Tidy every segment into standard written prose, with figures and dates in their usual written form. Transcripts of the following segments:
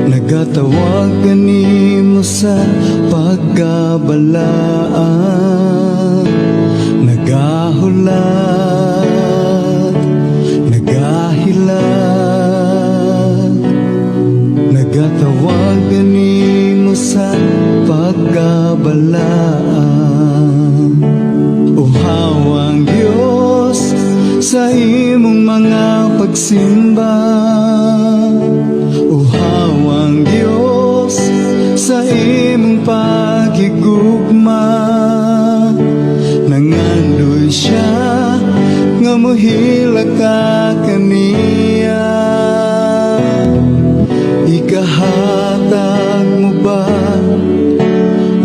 Nagatawag kanimo sa pagkabalaan, nagahulat, nagahilag. Nagatawag kanimo sa pagkabalaan. Uhawang Diyos sa imong mga pagsimba, uhawang Diyos sa imong pagigugma. Nangandoy siya nga mohila ka kaniya. Ikahatag mo ba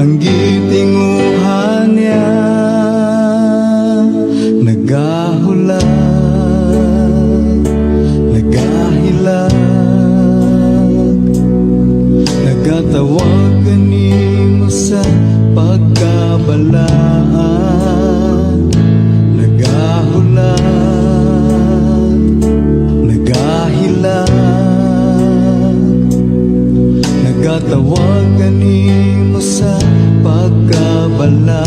ang gitinguhan niya? Nagahulat, nagahilag. Nagatawag kanimo sa pagkabalaan, nagahulat, nagahilag. Nagatawag kanimo sa pagkabalaan.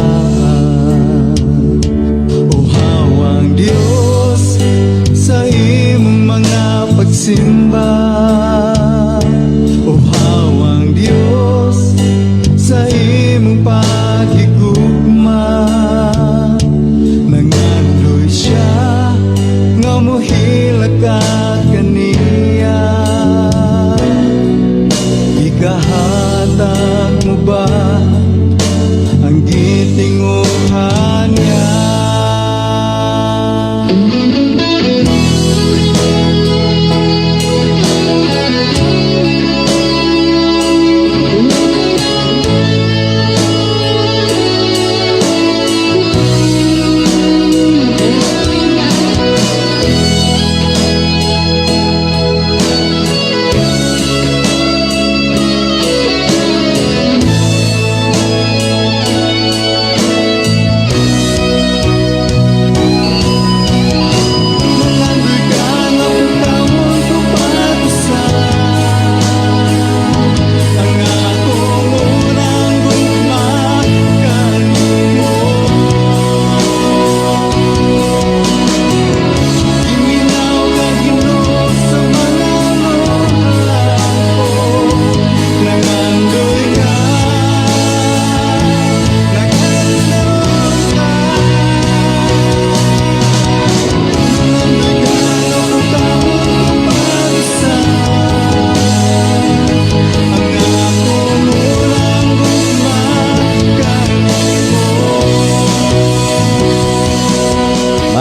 Uhawang Diyos sa imong mga pagsimba, uhawang Diyos sa imong pagigugma. Nangandoy siya nga mohila ka kaniya. Ikahatag mo ba ang gitinguhan niya?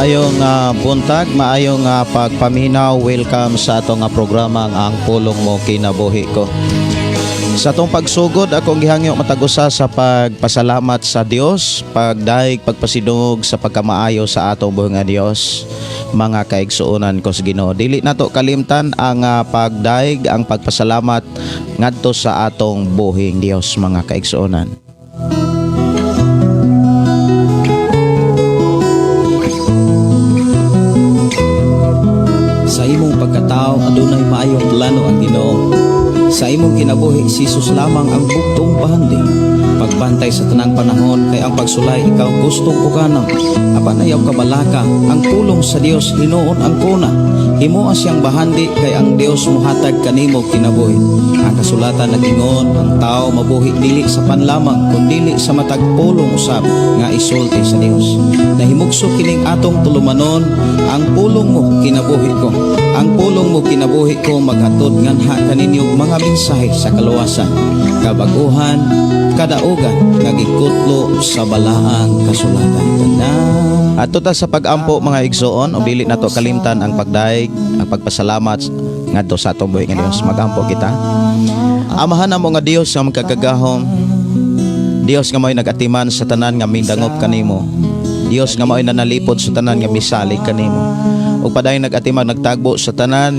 Maayong buntag, maayong pagpaminaw. Welcome sa atong programa ang pulong mo kinabuhi ko. Sa atong pagsugod, akong gihangyo matagusa sa pagpasalamat sa Dios, pagdaig, pagpasidungog sa pagkamaayo sa atong buhi nga Dios. Mga kaigsuonan ko sa Ginoo, dili nato kalimtan ang pagdaig, ang pagpasalamat ngadto sa atong buhing Dios, mga kaigsuonan. Sa imong pagkatao adunay maayong plano ang Ginoo. Sa imong kinabuhi si Jesus lamang ang bugtong bahandi. Pagbantay sa tanang panahon kay ang pagsulay ikaw gustong uganang. Apan ayaw kabalaka ang pulong sa Dios hinuon ang kuna. Himuha siyang bahandi kay ang Dios mohatag kanimo kinabuhi. Ang kasulatan nagingon ang tao mabuhi dili sa panlamang kundi sa matag pulong usab nga isulti sa Dios. Nahimugso kining atong tulumanon ang pulong mo kinabuhi ko. Ang pulong mo kinabuhi ko maghatod nganha kaninyong mga mensahe sa kaluwasan, kabaguhan, kadaugan nga gikutlo sa balaang kasulatan. At tuta sa pagampo mga igsoon, o dili nato kalimtan ang pagdaig, ang pagpasalamat ngadto sa atong buhi nga Dios. Magampo kita. Amahan na mo nga Dios nga magkakagahom, Dios nga mo'y nagatiman sa tanan nga mindangop kanimo, Dios nga mo'y nanalipod sa tanan nga misalig kanimo, ug padayon nagatiman nagtagbo sa tanan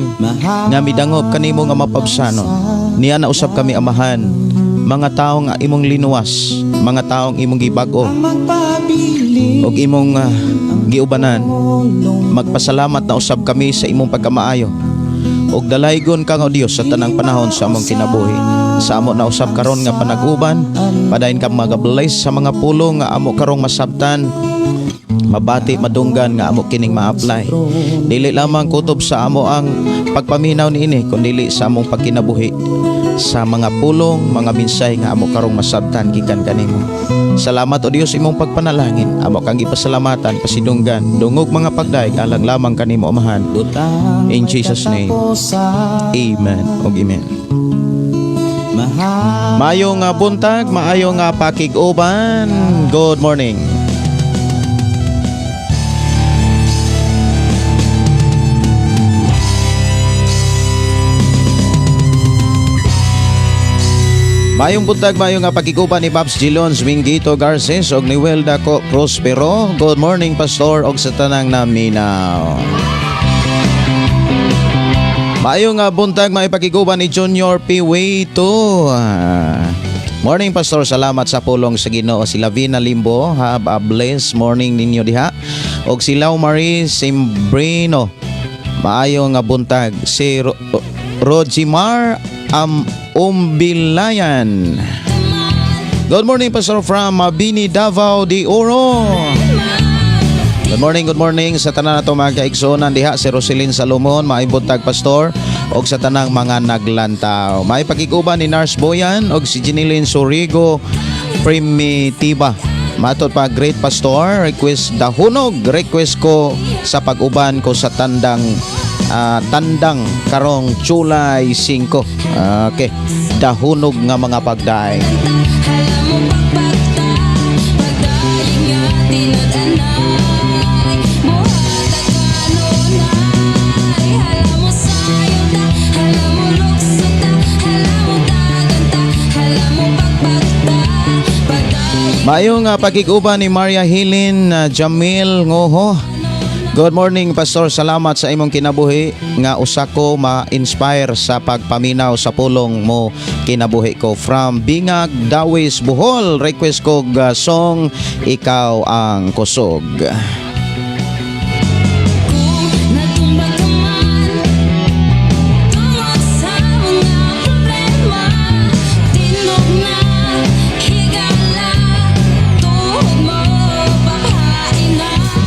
nga midangop kanimo nga mapabsanon. Niya na usab kami amahan, mga taong imong linuwas, mga taong imong gibag-o ug imong giubanan. Magpasalamat na usab kami sa imong pagkamaayo. ug dalaygon ka nga o Dios sa tanang panahon sa among kinabuhi. Sa amo na usab karon nga panaguban, padayon ka mag-bless sa mga pulong nga amo karong masabtan, mabati madunggan nga amo kining ma-apply. Dili lamang kutob sa amo ang pagpaminaw niini, kundi sa among pagkinabuhi sa mga pulong, mga minsay nga amo karong masabtan gikan kanimo. Salamat o Dios imong pagpanalangin, amo kang gipasalamatan, pasidunggan, dungog mga pagdaig alang lamang kanimo amahan. In Jesus name. Amen ug amen. Maayong buntag, maayong pakig-uban. Good morning. Mayong buntag, mayong pakiguban ni Babs Gilons Wingito Garces og ni Welda Prospero. Good morning Pastor og sa tanang naminaw. Mayong buntag, may pakiguban ni Junior P. Waito. Morning Pastor, salamat sa pulong sa Ginoo. Si Lavina Limbo, have a blessed morning ninyo diha. Og si Lau Marie Simbrino, maayong buntag. Si Rojimar Umbilayan. Good morning Pastor from Mabini, Davao de Oro. Good morning sa tanan nato mga kaigsonan diha si Roselyn Salomon, maibuntag Pastor og sa tanang mga naglantaw. May pakiguban ni Nars Boyan og si Jinilin Sorigo Primitiva. Matot pa great Pastor, request dahunog, request ko sa pag-uban ko sa tandang karong July 5. Okay, dahunog nga mga pagdaig. Maayong pakiguban ni Maria Hilin Jamil Ngoho. Good morning Pastor, salamat sa imong kinabuhi nga usa ko ma-inspire sa pagpaminaw sa pulong mo kinabuhi ko. From Bingag, Dawis, Bohol, request ko song Ikaw ang Kusog.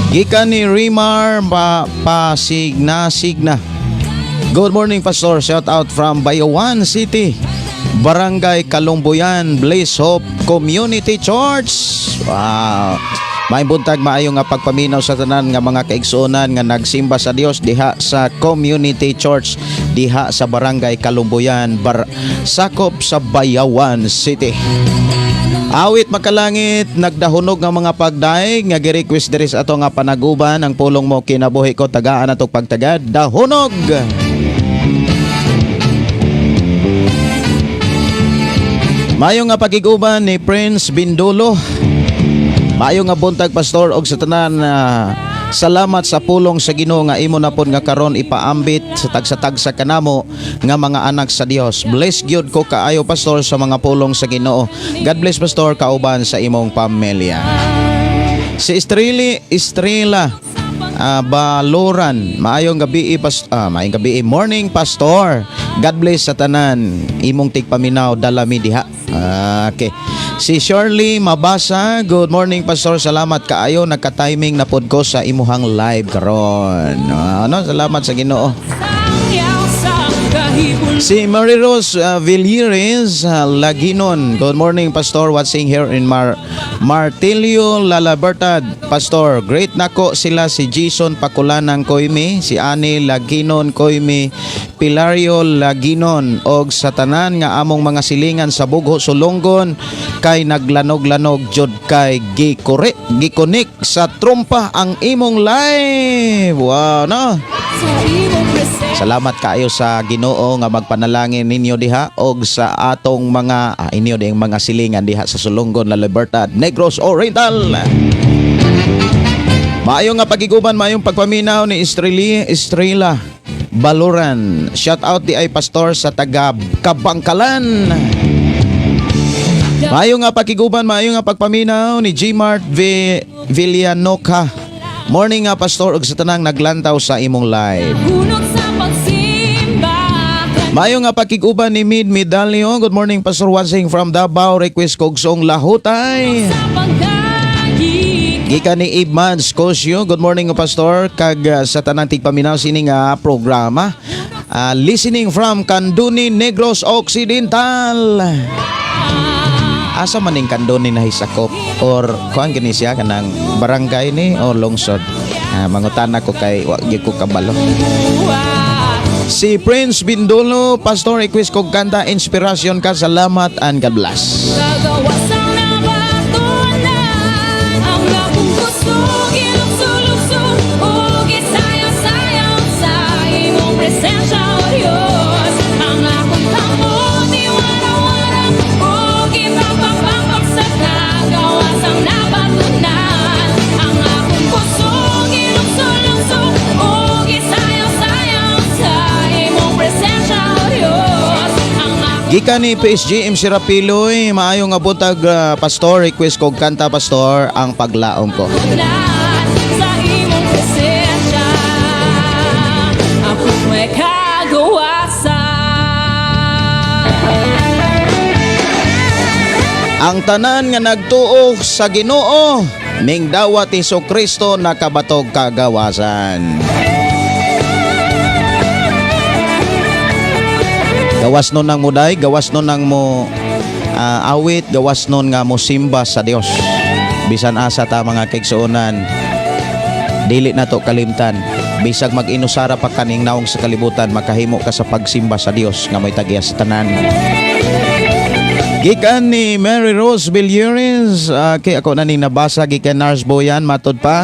Gikan ni Rimar Pasigna. Good morning Pastor, shout out from Bayawan City, Barangay Kalumbuyan, Blaze Hope Community Church. Wow. May buntag maayo nga pagpaminaw sa tanan nga mga kaigsuonan nga nagsimba sa Dios diha sa Community Church diha sa Barangay Kalumbuyan, sakop sa Bayawan City. Awit makalangit, nagdahunog nga mga pagdaig nga gi-request diri sa ato nga panaguban ang pulong mo kinabuhi ko, tagaan atong pagtagad dahunog. Mayo nga pagiguban ni Prince Bindulo. Mayo nga buntag Pastor og sa tanan salamat sa pulong sa Ginoo nga imo na pod nga karon ipaambit sa tagsa-tagsa kanamo nga mga anak sa Dios. Bless gyud ko kaayo Pastor sa mga pulong sa Ginoo. God bless Pastor, kauban sa imong pamilya. Si Estrella Baloran, maayong gabi morning Pastor. God bless sa tanan imong tigpaminaw dalami diha. Okay. Si Shirley Mabasa, good morning Pastor, salamat kaayo, nagka-timing na pod ko sa imuhang live karon. Salamat sa Ginoo. Si Mary Rose Villieres Laginon, good morning Pastor, watching here in Martillo, La Libertad. Pastor, great nako sila si Jason Pakulanang Koymi, si Ani Laginon Koymi, Pilario Laginon, og sa tanan nga among mga silingan sa Bugho Sulonggon kay naglanog-lanog jud kay gikonik sa trumpa ang imong live. Wow, no? Salamat kaayo sa Ginoo nga magpanalangin ninyo diha og sa atong mga inyo ding mga silingan diha sa Sulonggon, La Libertad, Negros Oriental. Maayong nga pagiguban, maayong pagpaminaw ni Estrella Baloran. Shout out di ay Pastor sa taga Kabangkalan. Maayong nga pagiguban, maayong nga pagpaminaw ni G-Mart Villanoca. Morning nga Pastor og sa tanang naglantaw sa imong live. Hunog sa pagsimba, Mayo nga pakiguban ni Mid Medalyo. Good morning, Pastor Wansing from Davao. Request kog song Lahutay. Gikan ni Ibmans Cosio. Good morning, Pastor. Kag sa tanang tigpaminaw sini nga programa. Listening from Canduni, Negros Occidental. Asa man ning Canduni na hisakop or kuan kini siya kanang barangay ni o lungsod. Mangutana ko kay wa gyud ko kabalo. Si Prince Bindolo, Pastor, request kog kanta Inspirasyon Ka. Salamat and God bless. Gikan ni PSG MC Rapiloy, maayo nga butag Pastor, request kog kanta Pastor, ang paglaom ko. Sa imong presensya, ako'y may kagawasan. Ang tanan nga nagtuo sa Ginoo, ning dawat Hesukristo nakabatog kagawasan. Gawas nun ng muday, gawas nun ng mo awit, gawas nun nga mo simba sa Dios. Bisan asa ta mga kaigsuonan, dili na to kalimtan. Bisag mag-inusara pa kaning naong sa kalibutan, makahimo ka sa pagsimba sa Dios nga may tagiya sa tanan. Gikan ni Mary Rose Villarez, kay ako na ni nabasa gikan Nars Boyan, matod pa.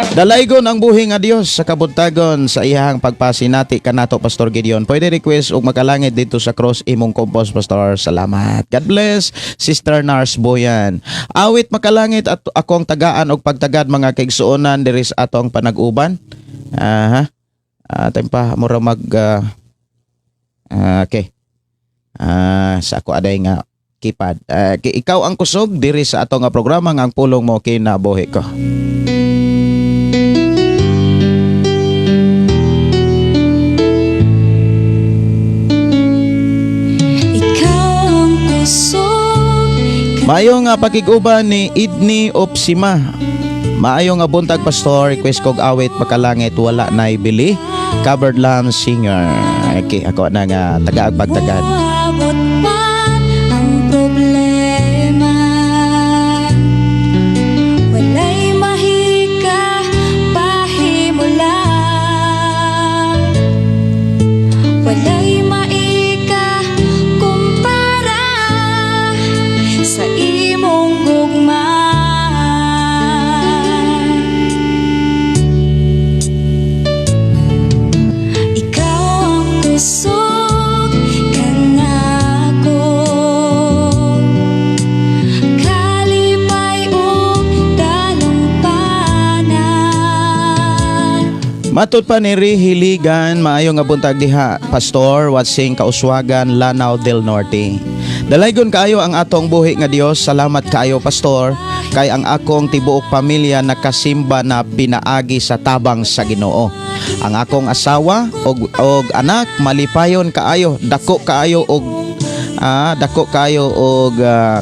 Dalaygon ang buhi nga Dios sa kabuntagon sa iyahang pagpasinati kanato Pastor Gideon. Pwede request og makalangit dito sa cross imong compose Pastor. Salamat. God bless Sister Nars Boyan. Awit makalangit at akong tagaan og pagtagad mga kaigsuonan diri sa atong panag-uban. Tempa mura mag okay. Sa ako aday nga kipad. Ikaw ang kusog diri sa atong nga programa nga ang pulong mo kinabuhi ko. Maayo nga pakiguban ni Idni Opsima. Maayo nga buntag Pastor, request kog awit makalangit wala na ibili. Covered Lamb Singer. Okay, ako na nga tagaag pagtagad. Abot man ang problema, walay mahika pahimulan, walay maika kumpara sa imong gugma. Ikaw ang kusog kanako, kalipay o dalumpanan. Matod pa ni Rihiligan, maayo nga buntag diha Pastor, Watsing Kauswagan, Lanao del Norte. Dalaygon kaayo ang atong buhi nga Dios. Salamat kaayo Pastor, kay ang akong tibuok pamilya nakasimba na pinaagi sa tabang sa Ginoo. Ang akong asawa og anak malipayon kaayo, dako kaayo og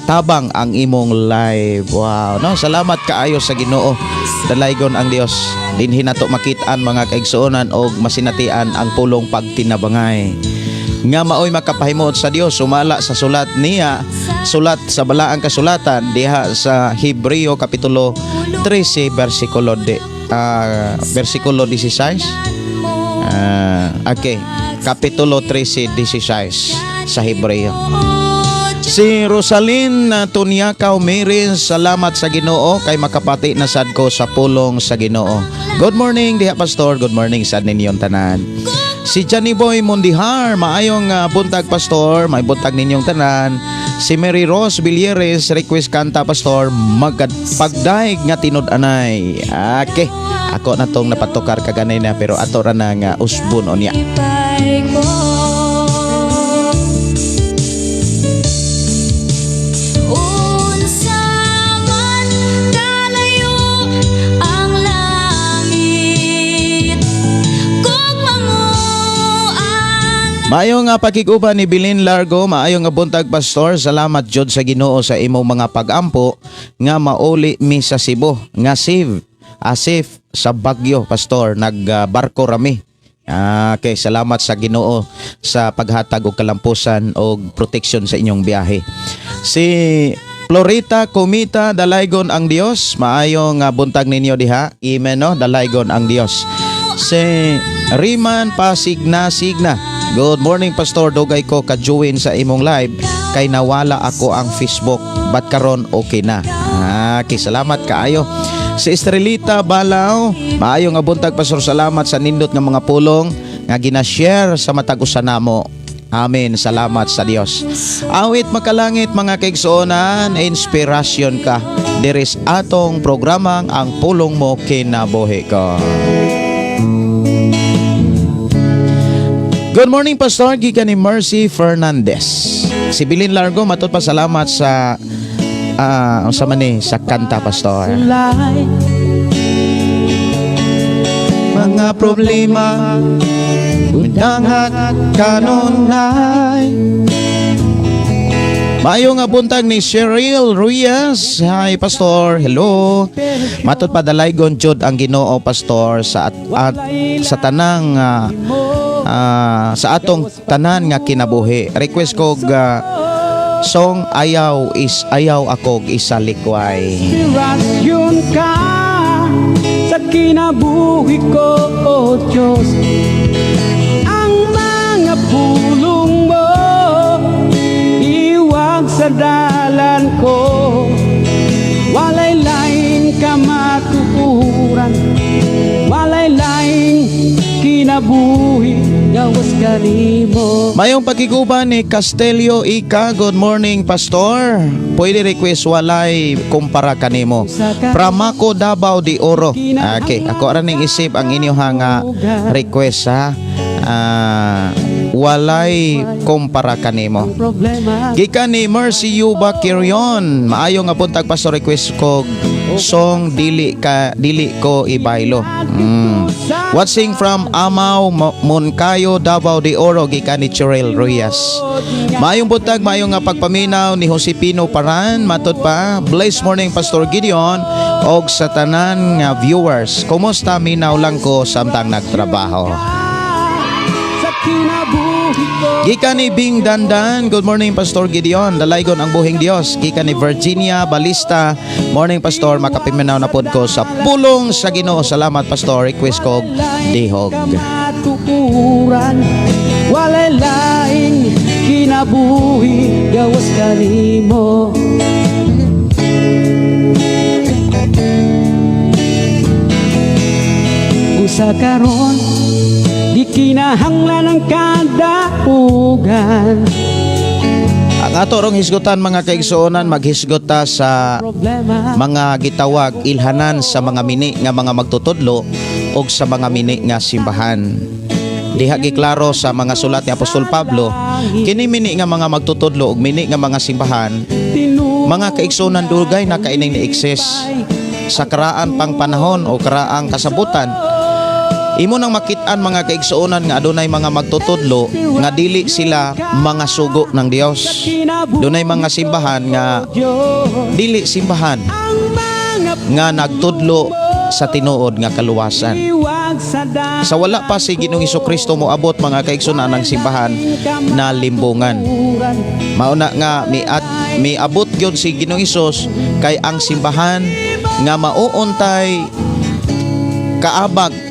tabang ang imong life. Wow, no, salamat kaayo sa Ginoo. Dalaygon ang Dios. Dinhi nato makit-an mga kaigsuonan og masinatian ang pulong pagtinabangay. Nga maoy makapahimot sa Dios sumala sa sulat niya, sulat sa balaang kasulatan diha sa Hebreo kapitulo 13 versikulo 16. Okay, kapitulo 13:16 sa Hebreo. Si Rosalyn Tunyakaw Mirin, salamat sa Ginoo kay makapati na sad ko sa pulong sa Ginoo. Good morning diha Pastor, good morning sad ninyong tanan. Si Johnny Boy Mondihar, maayong buntag Pastor, may buntag ninyong tanan. Si Mary Rose Villarez, request kanta Pastor, magpagdaig nga tinud-anay. Okay, ako na tong napatukar kaganay na pero ato ra na nga usbon onya. Kalipay ko, unsa man kalayo ang langit, kung manguan Maayong nga pakiguban ni Bilin Largo, maayong nga buntag pastor. Salamat jud sa Ginoo sa imong mga pag-ampo nga mauli mi sa Cebu, nga safe sa Bagyo pastor, nagbarko rami. Okay, salamat sa Ginoo sa paghatag og kalampusan og protection sa inyong biyahe. Si Florita Kumita, dalaygon ang Dios. Maayong buntag ninyo diha. Amen no, dalaygon ang Dios. Si Riman Pasigna. Good morning pastor, dugay ko ka-join sa imong live kay nawala ako ang Facebook, but karon okay na. Okay, salamat kaayo. Si Estrelita Balao, maayong nga buntag pastor, salamat sa nindot nga mga pulong nga gina-share sa matag usa namo. Amen, salamat sa Dios. Awit makalangit mga kaigsuonan, inspirasyon ka. Diris atong programang ang pulong mo kinabuhi ko. Good morning pastor, gikan ni Mercy Fernandez. Si Bilin Largo, matud pa salamat sa sa kanta pastor. Mga problema undangan kanunay. Maayong nga buntag ni Cheryl Reyes. Hi pastor, hello. Matud pa dalaygon jud ang Ginoo pastor sa tanang sa atong tanan nga kinabuhi. Request kog song Ayaw Akog Isa Likway. Inspirasyon ka sa kinabuhi ko, O Diyos. Ang mga pulong mo iwag sa dalan ko. Walay lain ka matuturan, walay lain kinabuhi, gawas kanimo. Mayong pagkiguban ni Castelio Ika. Good morning pastor. Pwede request walay kumpara kanimo. Pramako Davao de Oro. Okay, ako ra ning isip ang inyohang request ha. Walay kumpara kanimo. Gikan ni Mercy Yuba Kirion. Maayo nga buntag pastor, request ko song dili ko ibaylo. Watching from Amaw, Moncayo, Davao de Oro, gikan ni Cheryl Reyes. Maayong buntag, maayong nga pagpaminaw ni Josepino Paran. Matud pa, blessed morning Pastor Gideon og sa tanan nga viewers. Kumusta, minaw lang ko samtang nagtrabaho. Gikan ni Bing Dandan. Good morning Pastor Gideon, dalaygon ang buhing Dios. Gikan ni Virginia Balista. Morning Pastor, makapiminaw na pod ko sa pulong sa Ginoo. Salamat Pastor, request ko dihog. Walay laing kinabuhi, gawas kanimo. Usa karon di kinahanglan ng kadaugan. Ang ato rong hisgutan mga kaigsuonan, maghisgot ta sa mga gitawag ilhanan sa mga mini nga mga magtutudlo o sa mga mini nga simbahan. Diha giklaro sa mga sulat ni Apostol Pablo, kini mini nga mga magtutudlo og mini nga mga simbahan, mga kaigsuonan dugay na kaining ni-exist sa karaan pang panahon o karaang kasabutan. Imo nang makitaan mga kaigsuonan nga adunay mga magtutudlo nga dili sila mga sugo ng Dios. Dunay mga simbahan nga dili simbahan nga nagtudlo sa tinuod nga kaluwasan. Sa wala pa si Ginoong Hesukristo mo abot mga kaigsuonan ng simbahan na limbungan. Mauna nga miabot gyud si Ginoong Hesus kay ang simbahan nga mauuntay kaabag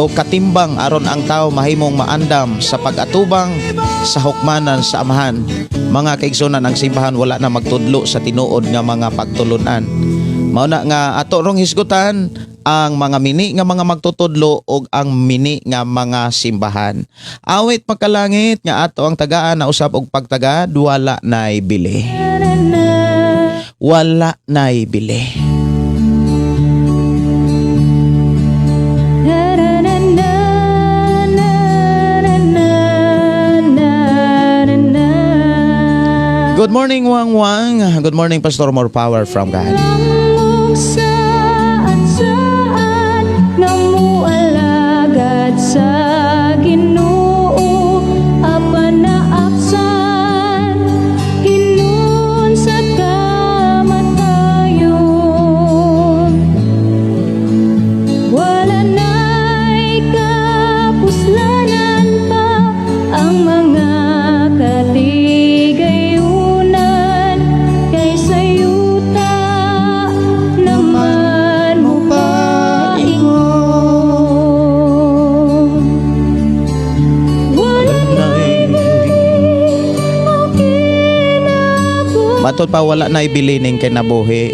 o katimbang aron ang tao mahimong maandam sa pag-atubang sa hukmanan sa amahan. Mga kaigsuonan, ang simbahan wala na magtudlo sa tinuod nga mga pagtulunan. Mauna nga ato rong hisgutan ang mga mini nga mga magtutudlo og ang mini nga mga simbahan. Awit makalangit nga ato ang tagaan na usab og pagtagad, wala nay bili. Wala nay bili. Good morning, Wang Wang. Good morning, Pastor. More power from God. Saan namualagad sa Ginoo, apan Matod pa wala na ibilining kinabuhi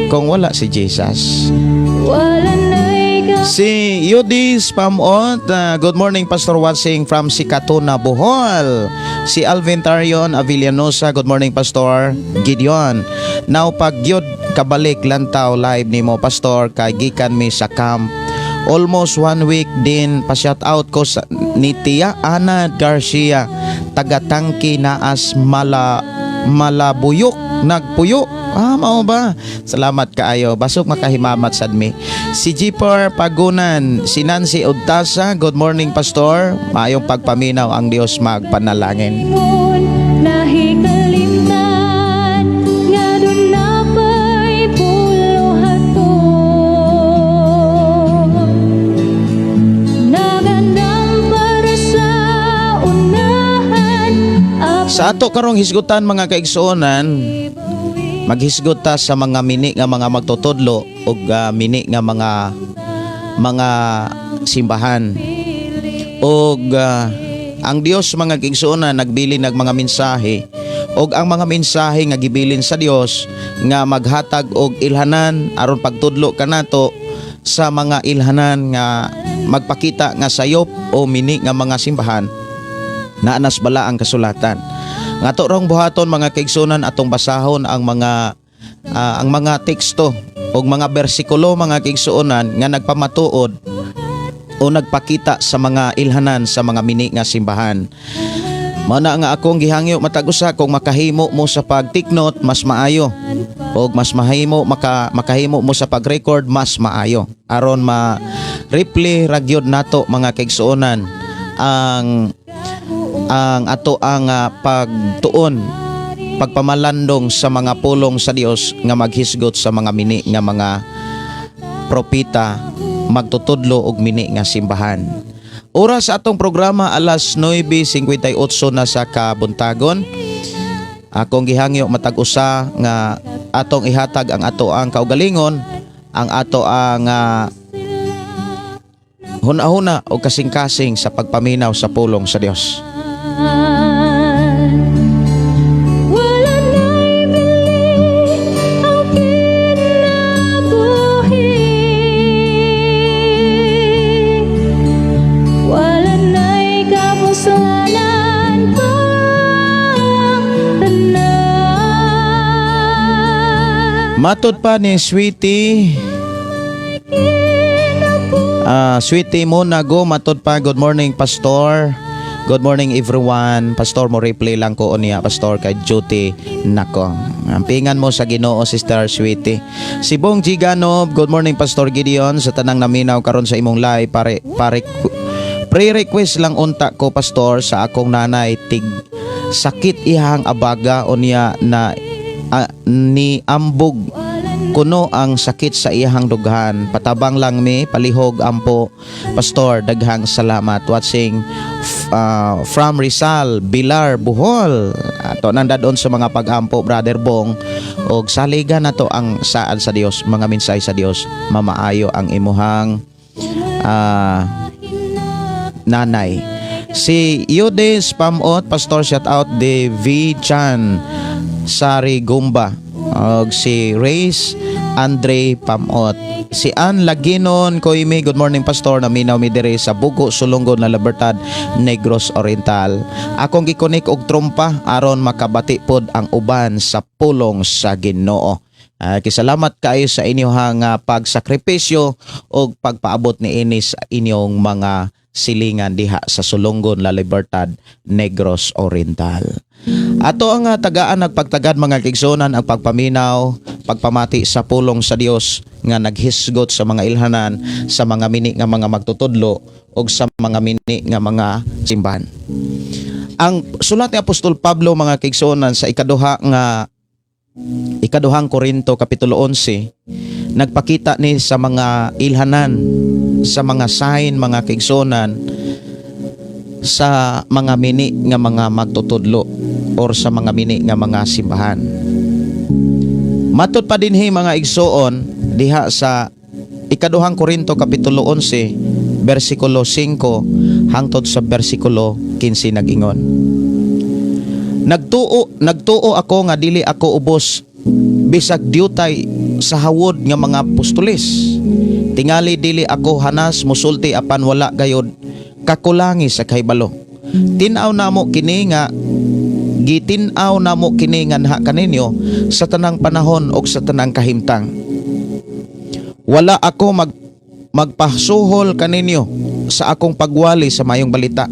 kung wala si Jesus. wala na'y Si Yudis Pamot, good morning Pastor watching from Sikatuna, Bohol. Si Alvin Tarion Avillanosa, good morning Pastor Gideon. Now pag yun kabalik lantaw live ni mo Pastor kay gikan mi sa camp. Almost 1 week din pa shout out ko sa ni Tia Ana Garcia, taga Tangki Naas Malabuyok, nagpuyo. Mao ba? Salamat kaayo. Basok makahimamat sad mi. Si Jeeper Pagunan, si Nancy Udtasa, good morning Pastor. Maayong pagpaminaw ang Dios magpanalangin. mon nahikalimtan nga doon napay puluhaton nagandang para sa unahan Sa ato karong hisgutan mga kaigsuonan, maghisgot ta sa mga mini nga mga magtutudlo o mini nga mga simbahan. O ang Dios mga kaigsuonan nagbili nag mga mensahe og ang mga mensahe nga gibilin sa Dios nga maghatag og ilhanan aron pagtudlo kanato sa mga ilhanan nga magpakita nga sayop o mini nga mga simbahan na anas bala ang kasulatan. Nga to rong buhaton mga kaigsunan atong basahon ang mga teksto o mga bersikulo mga kaigsuonan nga nagpamatuod o nagpakita sa mga ilhanan sa mga mini nga simbahan. Mao na nga akong gihangyo matag usa kung makahimo mo sa pagtiknot mas maayo o mas makahimo mo sa pag-record mas maayo aron ma-replay ragyod nato mga kaigsuonan ang ato ang pagtuon pagpamalandong sa mga pulong sa Dios nga maghisgot sa mga mini nga mga propita magtutudlo og mini nga simbahan. Oras sa atong programa alas 9:58 na sa kabuntagon. Akong gihangyo matag usa nga atong ihatag ang ato ang kaugalingon, ang ato ang huna-huna o kasing-kasing sa pagpaminaw sa pulong sa Dios. wala na'y bili ang kinabuhi wala na'y kapuslanan pang tanan Matod pa ni Sweetie Sweetie Monago, matod pa, good morning Pastor. Good morning everyone. Pastor mo replay lang ko niya Pastor kay duty nako. Ampingan mo sa Ginoo Sister Sweetie. Si Bong Giganob, good morning Pastor Gideon sa tanang naminaw karon sa imong live pre-request lang unta ko Pastor sa akong nanay tig sakit ihang abaga o niya na ni ambog kuno ang sakit sa iyang dughan. Patabang lang mi, palihog ampo. Pastor, daghang salamat. Watching from Rizal, Bilar, Bohol. Ato nandadon sa mga pag-ampo, Brother Bong. Og saligan na to ang saan sa Dios, mga minsay sa Dios. Mamaayo ang imuhang nanay. Si Yudes Pamot, Pastor, shout out de V. Chan, Sari Gumba. Og si Race Andre Pamot. Si Ann Laginon Koime, good morning Pastor, naminaw mi dire sa Bugo, Sulungon na Libertad, Negros Oriental. Akong gikonik og trompa aron makabati pod ang uban sa pulong sa Ginoo. Kisalamat kayo sa inyong pagsakripisyo o pagpaabot ni inis sa inyong mga silingan diha sa Sulungon la Libertad, Negros Oriental. Ato ang tagaan nagpagtagad mga kaigsuonan ang pagpaminaw, pagpamati sa pulong sa Dios nga naghisgot sa mga ilhanan, sa mga mini nga mga magtutudlo o sa mga mini nga mga simbahan. Ang sulat ni Apostol Pablo mga kaigsuonan sa ikaduhang Korinto kapitulo 11 nagpakita ni sa mga ilhanan, sa mga sign mga kaigsuonan, sa mga mini nga mga magtutudlo or sa mga mini nga mga simbahan. Matod pa dinhi mga igsoon diha sa ikaduhang Korinto kapitulo 11 bersikulo 5 hangtod sa bersikulo 15 nag-ingon. Nagtuo ako nga dili ako ubos bisag diutay sa hawod nga mga apostoles. Tingali dili ako hanas musulti apan wala gayod kakulangi sa kahibalo. Tinaw namo kini nga gitinaw namo kini nga naha kaninyo sa tanang panahon og sa tanang kahimtang. Wala ako magpasuhol kaninyo sa akong pagwali sa mayong balita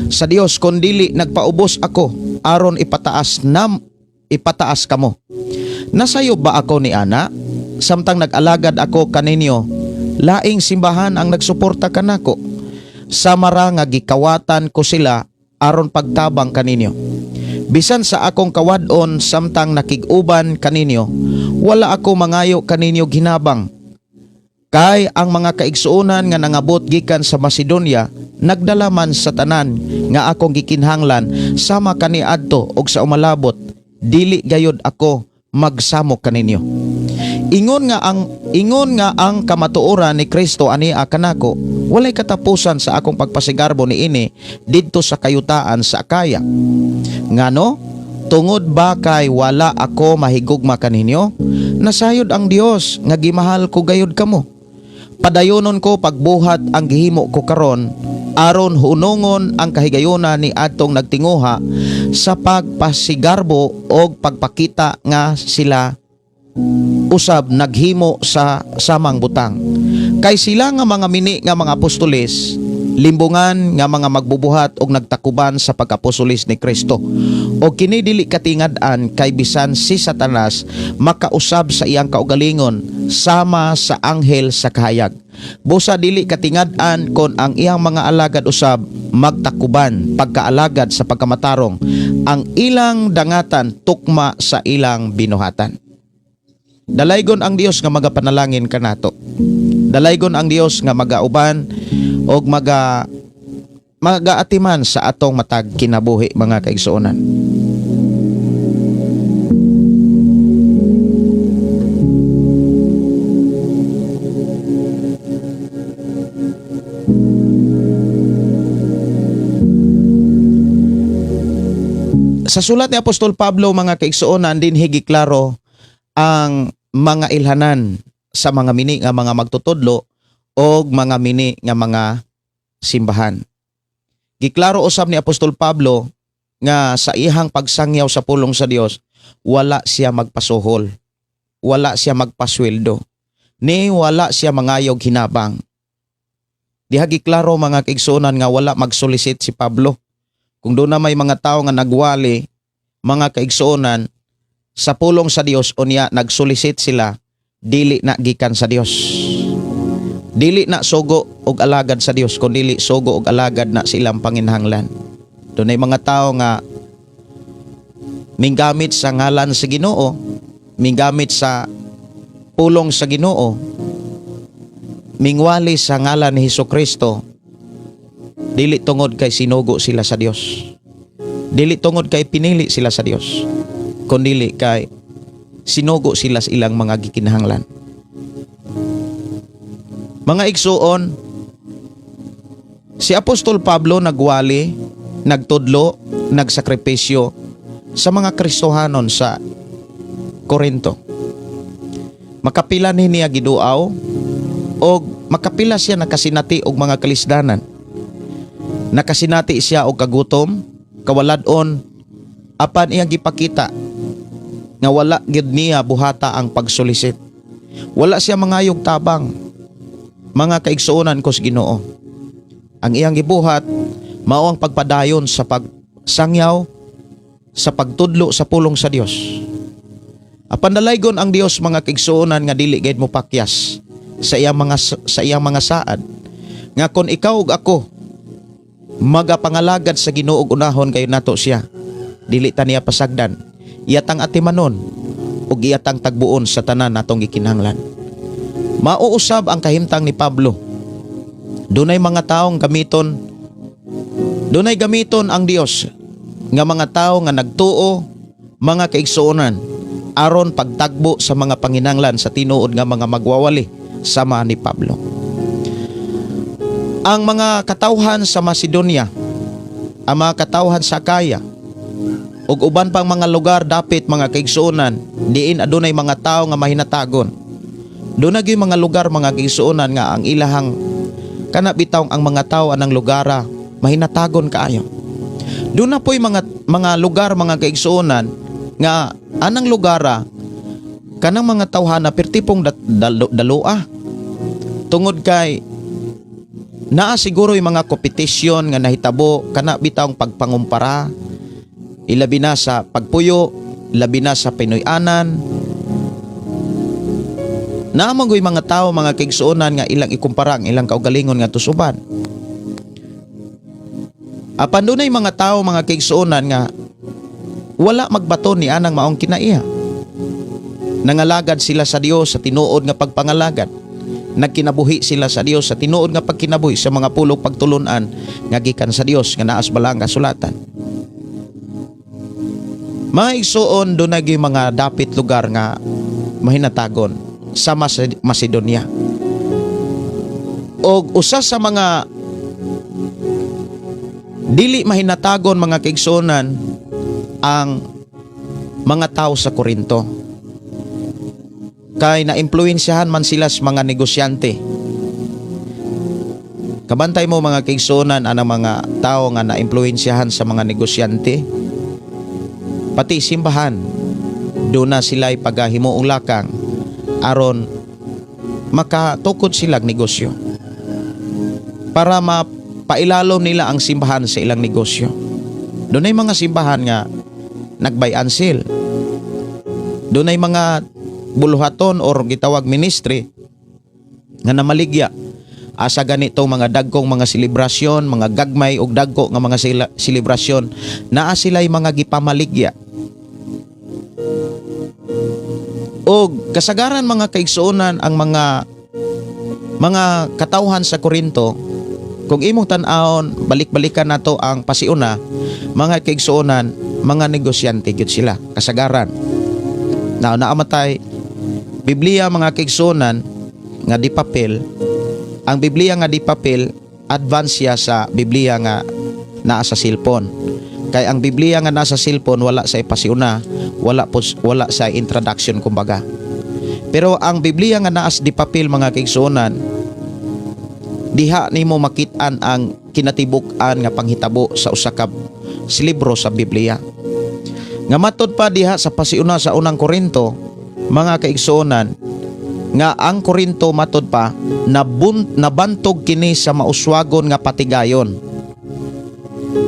sa Dios, kundili nagpaubos ako aron ipataas kamo. Nasayo ba ako ni ana? Samtang nag-alagad ako kaninyo, laing simbahan ang nagsuporta kanako. Samara nga gikawatan ko sila aron pagtabang kaninyo. Bisan sa akong kawadon samtang nakig-uban kaninyo, wala ako mangayo kaninyo ginabang. Kay ang mga kaigsuonan nga nangabot gikan sa Macedonia nagdala man sa tanan nga akong gikinhanglan sama kaniadto og sa umalabot dili gayud ako magsamok kaninyo. Ingon nga ang kamatuoran ni Kristo ania kanako walay katapusan sa akong pagpasigarbo niini didto sa kayutaan sa Akaya. Ngano? Tungod ba kay wala ako mahigugma kaninyo? Nasayod ang Dios nga gimahal ko gayud kamo. Padayonon ko pagbuhat ang gihimo ko karon aron hunongon ang kahigayuna ni atong nagtinguha sa pagpasigarbo og pagpakita nga sila usab naghimo sa samang butang. Kay sila nga mga mini nga mga apostoles limbungan nga mga magbubuhat og nagtakuban sa pag-apostoles ni Kristo. O kini dili katingad-an kay bisan si Satanas makausab sa iyang kaugalingon sama sa anghel sa kahayag. Busa dili katingad-an kon ang iyang mga alagad usab magtakuban pagkaalagad sa pagkamatarong ang ilang dangatan tukma sa ilang binuhatan. Dalaygon ang Dios nga magapanalangin kanato. Dalaygon ang Dios nga magauban og magaatiman sa atong matag kinabuhi mga kaigsuonan. Sa sulat ni Apostol Pablo mga kaigsuonan din higiklaro ang mga ilhanan sa mga mini nga mga magtutudlo o mga mini nga mga simbahan. Giklaro usab ni Apostol Pablo nga sa ihang pagsangyaw sa pulong sa Dios, wala siya magpasuhol, wala siya magpasweldo, ni wala siya mangayog hinabang. Diha giklaro mga kaigsuonan nga wala magsolicit si Pablo. Kung doon na may mga tao nga nagwali, mga kaigsuonan, sa pulong sa Dios unya nagsolicit sila, dili na gikan sa Dios. Dili na sugo og alagad sa Dios, kundi sugo og alagad na silang panginhanglan. Doon ay mga tao nga minggamit sa ngalan sa Ginoo, minggamit sa pulong sa Ginoo, mingwali sa ngalan ni Hesukristo, dili tungod kay sinugo sila sa Dios. Dili tungod kay pinili sila sa Dios, kundi kay sinugo sila sa ilang mga gikinahanglan. Mga igsuon, si Apostol Pablo nagwali, nagtudlo, nagsakripisyo sa mga Kristohanon sa Corinto. Makapila niya giduaw o makapila siya nakasinati og mga kalisdanan. Nakasinati siya og kagutom, kawaladon, apan iyang gipakita nga wala gid niya buhata ang pagsulisit. Wala siya mangayog tabang. Mga kaigsuonan ko sa Ginoo, ang iyang gibuhat mao ang pagpadayon sa pagsangyaw sa pagtudlo sa pulong sa Dios. Apan dalaygon ang Dios mga kaigsuonan nga dili gayud mo pakyas sa iyang mga saad nga kon ikaw ug ako magapangalagad sa Ginoo ug unahon kayo nato siya, dili ta niya pasagdan, iyatang atimanon ug iyatang tagbuon sa tanan natong gikinahanglan. Mauusab ang kahimtang ni Pablo. Dunay mga taong gamiton, dunay gamiton ang Dios nga mga tao nga nagtuo, mga kaigsuonan, aron pagtagbo sa mga panginanglan sa tinuod nga mga magwawali sama ni Pablo. Ang mga katawhan sa Macedonia, ang mga katawhan sa Akaya, ug uban pang mga lugar dapit mga kaigsuonan diin adunay mga tawo nga mahinatagon. Doon na gyud mga lugar mga kaigsuonan nga ang ilahang kana bitaw ang mga tawo anang lugara mahinatagon kaayo. Doon na po'y mga lugar mga kaigsuonan nga anang lugara kanang mga tawhana pertipong daloa. Tungod kay naa siguro yung mga kompetisyon nga nahitabo kana bitaw pagpangumpara ilabi na sa pagpuyo, labi na sa Pinoy-anan. Naamangoy mga tao mga kaigsuonan nga ilang ikumpara ang ilang kaugalingon nga tusuban. Apan dunay mga tao mga kaigsuonan nga wala magbato ni anang maong kinaiya. Nangalagad sila sa Dios sa tinuod nga pagpangalagad. Nagkinabuhi sila sa Dios sa tinuod nga pagkinabuhi sa mga pulong pagtulunan nga gikan sa Dios nga naas balang kasulatan. Mga igsuon doon naging mga dapit lugar nga mahinatagon sa Macedonia. O usa sa mga dili mahinatagon mga kaigsuonan ang mga tao sa Korinto. Kay na-impluwensyahan man sila sa mga negosyante. Kabantay mo mga kaigsuonan anang mga tao nga na-impluwensyahan sa mga negosyante. Pati simbahan, doon na sila'y paghimuong lakang aron makatukod silang negosyo para mapailalom nila ang simbahan sa ilang negosyo. Doon ay mga simbahan nga nag-buy and sell. Doon ay mga buluhaton or gitawag ministry nga namaligya asa ganitong mga dagkong mga selebrasyon, mga gagmay ug dagko nga mga selebrasyon naa sila'y mga gipamaligya. O kasagaran mga kaigsuonan ang mga katawhan sa Korinto, kung imong tan-awon balik-balikan nato ang pasiuna, mga kaigsuonan mga negosyante gyud sila kasagaran. Naamatay Biblia mga kaigsuonan nga di papel. Ang Biblia nga di papel advance siya sa Biblia nga naa sa cellphone. Kay ang Biblia nga nasa cellphone wala sa ipasiuna, wala sa introduction kumbaga. Pero ang Biblia nga naas di papel mga kaigsuonan, diha nimo makit-an ang kinatibuk-an nga panghitabo sa usa ka libro sa Biblia. Nga matod pa diha sa pasiuna sa unang Korinto, mga kaigsuonan, nga ang Korinto matod pa nabantog kini sa mauswagon nga patigayon.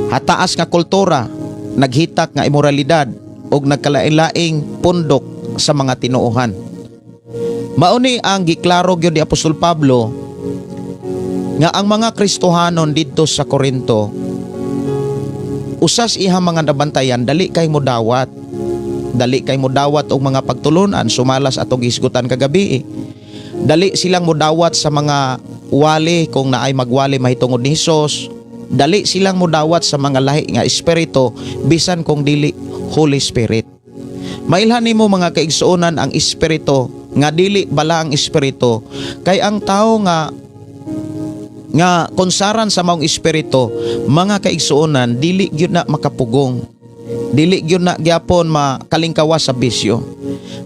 Hataas nga kultura, naghitak nga imoralidad ug nagkalain-laing pundok sa mga tinuohan. Mauni ang giklaro gyud ni Apostol Pablo nga ang mga Kristohanon didto sa Korinto usas iha mga nabantayan dali kay modawat og mga pagtulunan sumalas atong gisgutan kagabi. Dali silang modawat sa mga wali kung naay magwali mahitungod ni Hesus. Dali silang modawat sa mga lahi nga espiritu bisan kung dili Holy Spirit. Mailhan nimo mga kaigsuonan ang espiritu nga dili bala ang espiritu kay ang tao nga konsaran sa maong espiritu mga kaigsuonan dili gyud na makapugong, dili gyud na gyapon makalingkawas sa bisyo.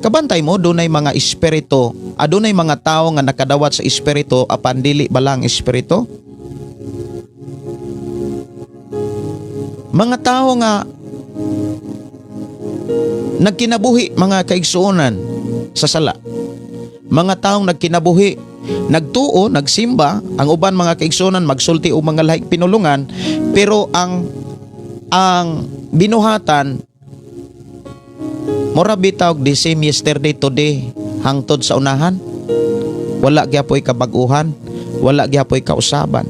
Kabantay mo dunay mga espiritu, adunay mga tao nga nakadawat sa espiritu apan dili bala ang espiritu. Mga tao nga nagkinabuhi mga kaigsuonan sa sala. Mga taong nagkinabuhi, nagtuo, nagsimba, ang uban mga kaigsuonan magsulti og mga lahing pinulungan, pero ang binuhatan mura bitaw the same yesterday today hangtod sa unahan. Wala gyapon kabag-uhan, wala gyapon kausaban.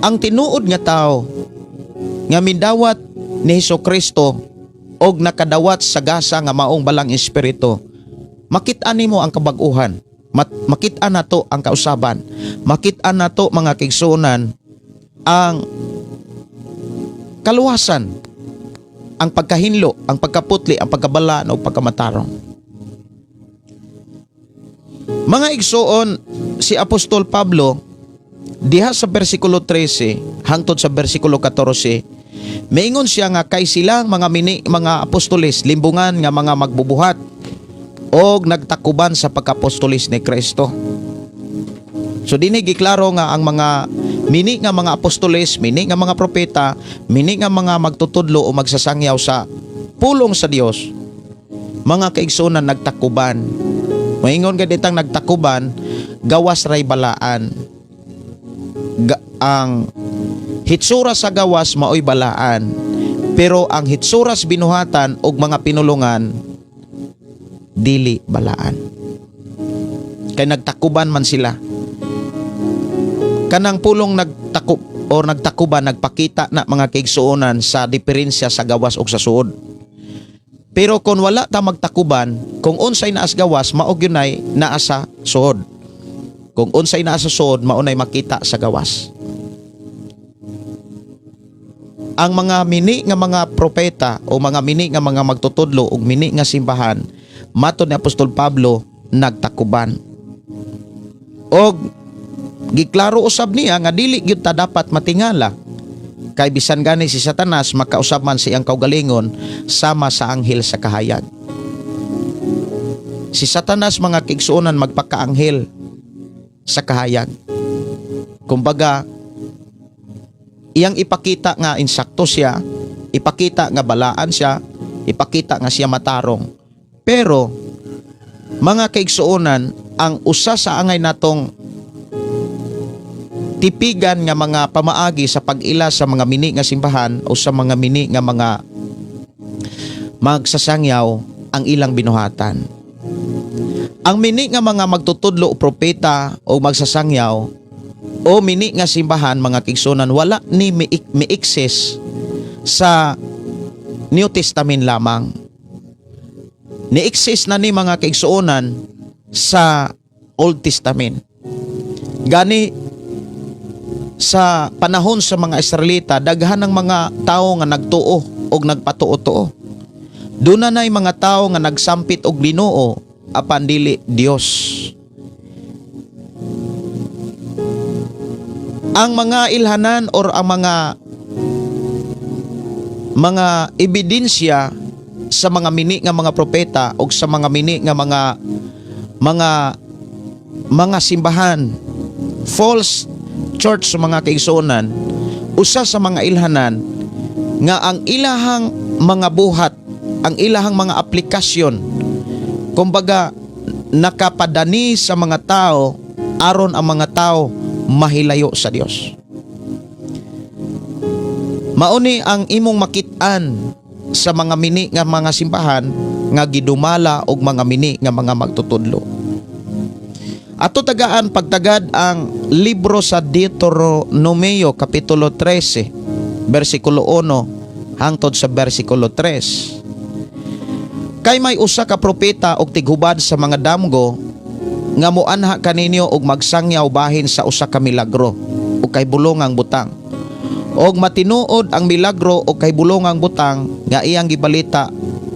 Ang tinuod nga tao nga mindawat ni Hesukristo og nakadawat sa gasa nga maong balang espiritu, makit-an nimo ang kabag-uhan, makit-an nato ang kausaban, makit-an nato mga kaigsuonan ang kaluwasan, ang pagkahinlo, ang pagkaputli, ang pagkabalaan o pagkamatarong. Mga igsuon, si Apostol Pablo diha sa bersikulo 13 hangtod sa bersikulo 14 Maingon siya nga kay silang mga apostoles limbungan nga mga magbubuhat og nagtakuban sa pagkapostolis ni Kristo. So dinhi giklaro nga ang mga mini nga mga apostoles, mini nga mga propeta, mini nga mga magtutudlo o magsasangyaw sa pulong sa Dios, mga kaigsunan nagtakuban. Moingon gid itang nagtakuban, gawas ray balaan. Ang hitsura sa gawas maoy balaan, pero ang hitsura sa binuhatan og mga pinulungan dili balaan. Kay nagtakuban man sila. Kanang pulong nagtakuban nagpakita na mga kaigsuonan sa diferensya sa gawas ug sa suod. Pero kung wala ta magtakuban, kung unsay naa sa gawas mao gyunay naa sa suod. Kung unsay naa sa suod mao nay makita sa gawas. Ang mga mini nga mga propeta o mga mini nga mga magtutudlo ug mini nga simbahan, matud ni Apostol Pablo, nagtakuban. Og giklaro usab niya nga dili gyud ta dapat matingala kay bisan gani si Satanas makausab man siyang kaugalingon sama sa anghel sa kahayag. Si Satanas mga kaigsuonan magpakaanghel sa kahayag. Kumbaga iyang ipakita nga insakto siya, ipakita nga balaan siya, ipakita nga siya matarong. Pero mga kaigsuonan, ang usa sa angay natong tipigan nga mga pamaagi sa pag-ila sa mga mini nga simbahan o sa mga mini nga mga magsasangyaw ang ilang binuhatan. Ang mini nga mga magtutudlo o propeta o magsasangyaw o mini nga simbahan mga kaigsuonan wala ni mi-access sa New Testament lamang. Ni-access na ni mga kaigsuonan sa Old Testament. Gani sa panahon sa mga Israelita, daghan ng mga tao nga nagtuo o nagpatuo-tuo. Doon na nay mga tao nga nagsampit og Ginoo apan dili Dios. Ang mga ilhanan or ang mga ebidensya sa mga mini nga mga propeta o sa mga mini nga mga simbahan, false church sa mga kaigsuonan, usa sa mga ilhanan nga ang ilahang mga buhat, ang ilahang mga aplikasyon, kumbaga nakapadani sa mga tao aron ang mga tao mahilayo sa Dios. Mauni ang imong makit-an sa mga mini nga mga simbahan nga gidumala og mga mini nga mga magtutudlo. Ato tagaan pagtagad ang libro sa Deuteronomio kapitulo 13 bersikulo 1 hangtod sa bersikulo 3. Kay may usa ka propeta og tighubad sa mga damgo nga moanha kaninyo og magsangyaw bahin sa usa ka milagro o kay bulongang butang. Og matinuod ang milagro o kay bulongang butang nga iyang gibalita,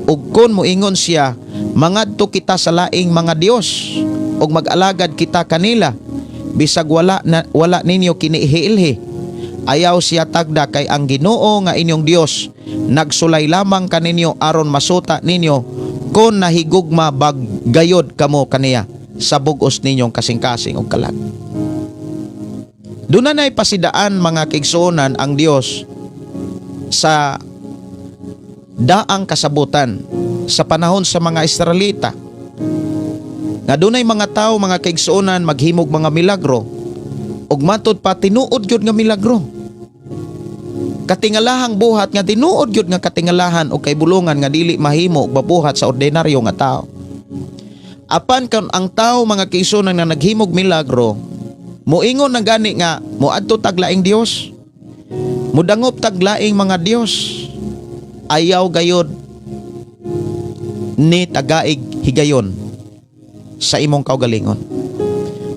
ug kun moingon siya, mangadto kita sa laing mga Dios og mag-alagad kita kanila, bisag wala ninyo kinihiilhi. Ayaw siya tagda kay ang Ginoo nga inyong Dios nagsulay lamang kaninyo aron masuta ninyo kun nahigugma baggayod kamo kaniya sa bug-os ninyong kasing-kasing og kalag. Doon na pasidaan mga kaigsuonan ang Dios sa daang kasabutan sa panahon sa mga Israelita. Nga dunay mga tao mga kaigsuonan maghimog mga milagro ug matud pa tinuod gyud nga milagro. Katingalahang buhat nga tinuod gyud nga katingalahan o kay bulungan nga dili mahimo og mabuhat sa ordinaryo nga tao. Apan kan ang tao mga kaigsuonan nga naghimog milagro, moingon na gani nga moadto taglaing Dios, mudangop taglaing mga Dios, ayaw gayod ni tagaig higayon sa imong kaugalingon.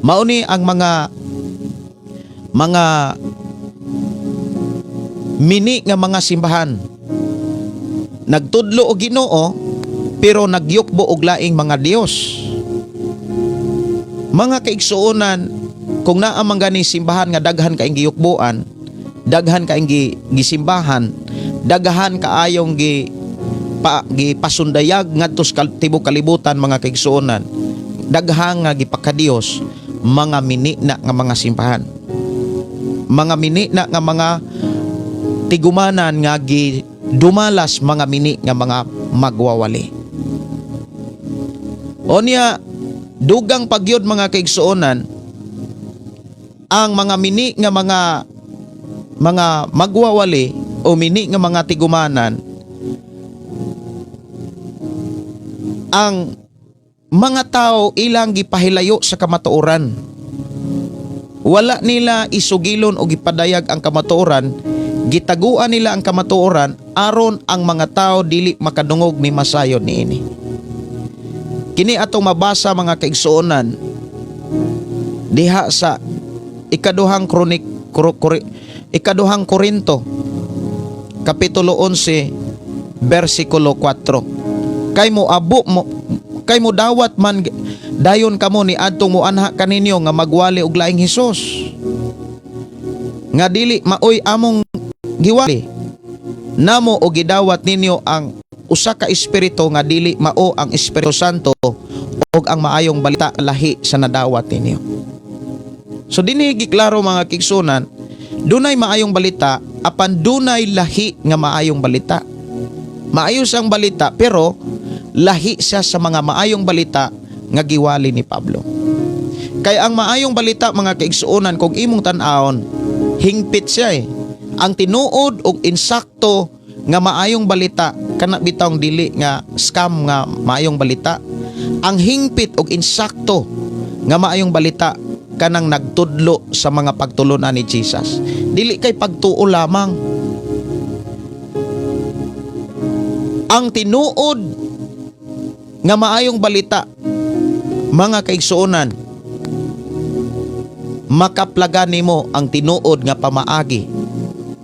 Mauni ang mga mini nga mga simbahan nagtudlo og Ginoo pero nagyukbo og laing mga Dios. Mga kaigsuonan, kung naa man gani simbahan nga daghan kaing giyukbuan, daghan kaing gisimbahan, dagahan kaayong gipasundayag ngadto sa tibuok kalibutan mga kaigsuonan, daghang nga gipakadios mga minina nga mga simbahan, mga minina nga mga tigumanan nga dumalas mga mini nga mga magwawali. Onya dugang pagyod mga kaigsuonan ang mga mini nga mga magwawali o mini nga mga tigumanan, ang mga tao ilang gipahilayo sa kamatuoran. Wala nila isugilon o gipadayag ang kamatuoran, gitaguan nila ang kamatuoran aron ang mga tao dili makadungog ni masayon niini. Kini atong mabasa mga kaigsuonan diha sa ikaduhang Korinto kapitulo 11 bersikulo 4. Kay mo dawat man dayon kamo ni adtong moanha kaninyo nga magwali og laing Hesus, nga dili maoy among giwali namo o gidawat ninyo ang usa ka espiritu nga dili mao ang Espiritu Santo og ang maayong balita lahi sa nadawat ninyo. So dinhi giklaro mga kigsunan, dunay maayong balita apan dunay lahi nga maayong balita. Maayos ang balita pero lahi siya sa mga maayong balita nga giwali ni Pablo. Kay ang maayong balita mga kaigsuonan kung imong tan-awon, hingpit siya eh. Ang tinuod og insakto nga maayong balita kana bitawng dili nga scam nga maayong balita. Ang hingpit og insakto nga maayong balita kanang nagtudlo sa mga pagtulunan ni Jesus. Dili kay pagtuo lamang. Ang tinuod nga maayong balita mga kaigsuonan, makaplagan nimo ang tinuod nga pamaagi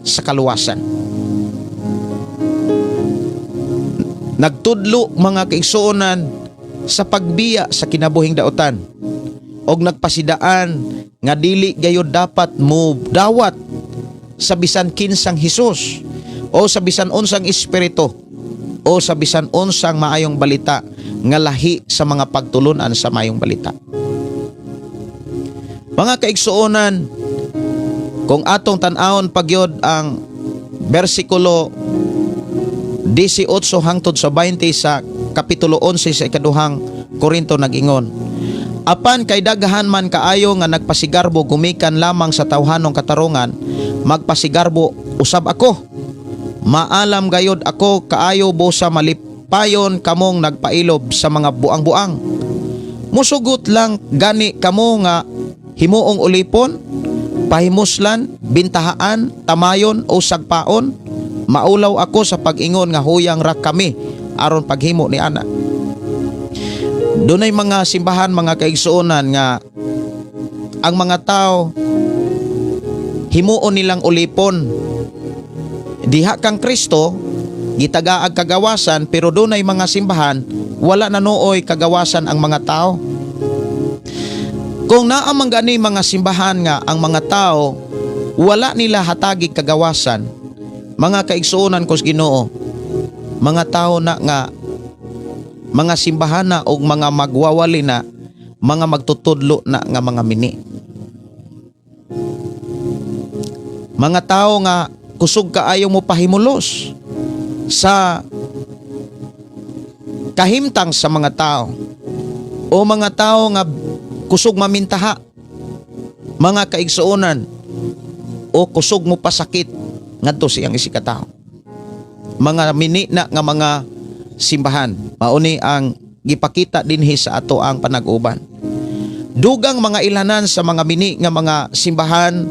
sa kaluwasan. Nagtudlo mga kaigsuonan sa pagbiya sa kinabuhing daotan og nagpasidaan nga dili gayud dapat mo dawat sa bisan kinsang Hesus o sa bisan unsang espiritu o sa bisan unsang maayong balita nga lahi sa mga pagtulunan sa maayong balita. Mga kaigsuonan, kung atong tan-awon pagyod ang bersikulo 18 hangtod sa 20 sa kapitulo 11 sa ikaduhang Korinto nag-ingon, apan kay daghan man kaayo nga nagpasigarbo gumikan lamang sa tawhanong katarungan, magpasigarbo usab ako. Maalam gayod ako kaayo busa malipayon kamong nagpailob sa mga buang-buang. Musugot lang gani kamo nga himuong ulipon, pahimuslan, bintahaan, tamayon o sagpaon. Maulaw ako sa pag-ingon nga huyang ra kami aron paghimo ni ana. Dunay mga simbahan mga kaigsuonan nga ang mga tao himuon nilang ulipon. Diha kang Kristo, gitagaag kagawasan, pero dunay mga simbahan wala na nooy kagawasan ang mga tao. Kung naamang gani mga simbahan nga ang mga tao wala nila hatagig kagawasan, mga kaigsuonan kos Ginoo, mga tao na nga mga simbahan na o mga magwawali na, mga magtutudlo na nga mga mini. Mga tao nga kusog kaayo mo pahimulos sa kahimtang sa mga tao o mga tao nga kusog mamintaha, mga kaigsuonan, o kusog mo pasakit ngadto siyang isikatao. Mga mini na nga mga simbahan, mauni ang gipakita dinhi sa ato ang panag-uban. Dugang mga ilanan sa mga mini nga mga simbahan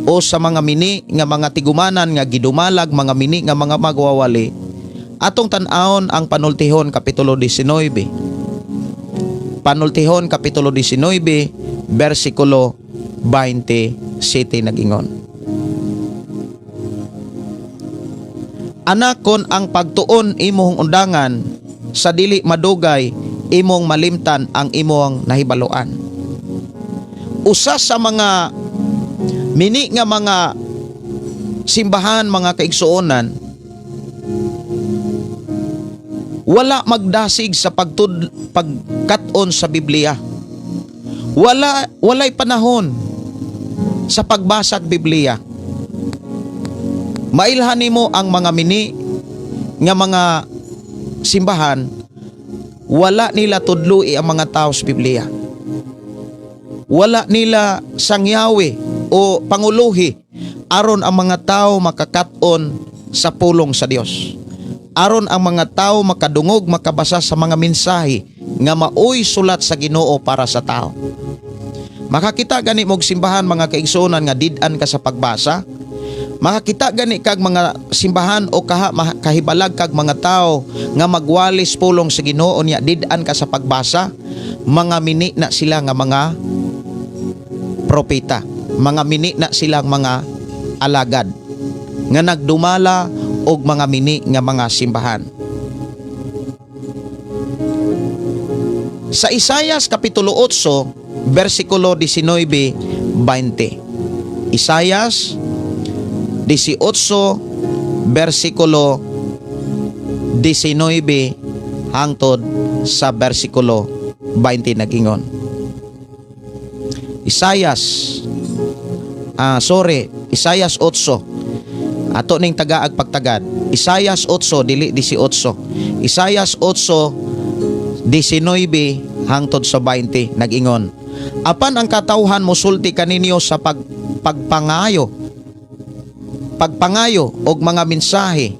o sa mga mini nga mga tigumanan nga gidumalag, mga mini nga mga magwawali, atong tan-awon ang Panultihon kapitulo 19. Panultihon kapitulo 19 bersikulo 27 nag-ingon, anak kon ang pagtuon imong undangan sa dili madugay, imong malimtan ang imong nahibaluan. Usa sa mga mini nga mga simbahan mga kaigsuonan wala magdasig sa pagkat-on sa Biblia. Walay panahon sa pagbasa sa Biblia. Mailhan nimo ang mga mini nga mga simbahan, wala nila tudloi ang mga tao sa Biblia. Wala nila sangyawi o panguluhi aron ang mga tao makakat-on sa pulong sa Dios. Aron ang mga tao makadungog, makabasa sa mga mensahe nga maoy sulat sa Ginoo para sa tao. Makakita gani mog simbahan mga kaigsuonan nga did-an ka sa pagbasa. Makakita gani kag mga simbahan o kahibalag kag mga tao nga magwalis pulong sa Ginoo nya did-an ka sa pagbasa. Mga mini na sila nga mga propeta. Mga mini na silang mga alagad nga nagdumala og mga mini nga mga simbahan. Sa Isaias kapitulo 8 versikulo 19-20. Isaias 18 versikulo 19 hangtod sa versikulo 20 nagingon. Isaias 8 ato ning tagaag pagtagad. Isaias 8 dili 18. Isaias 8 19 hangtod sa 20 nagingon. Apan ang katawhan mosulti kaninyo sa pagpangayo og mga mensahe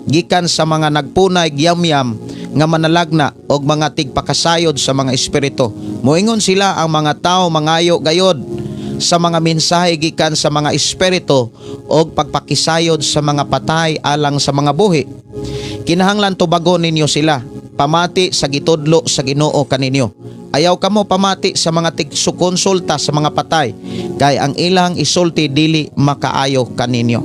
gikan sa mga nagpunay giyamyam nga manalagna og mga tigpakasayod sa mga espiritu. Moingon sila ang mga tao mangayo gayod sa mga mensahe gikan sa mga espiritu og pagpakisayod sa mga patay alang sa mga buhi. Kinahanglan tubagon ninyo sila, pamati sa gitudlo sa Ginoo kaninyo. Ayaw kamo pamati sa mga tigsukonsulta sa mga patay, kay ang ilang isulti dili makaayo kaninyo.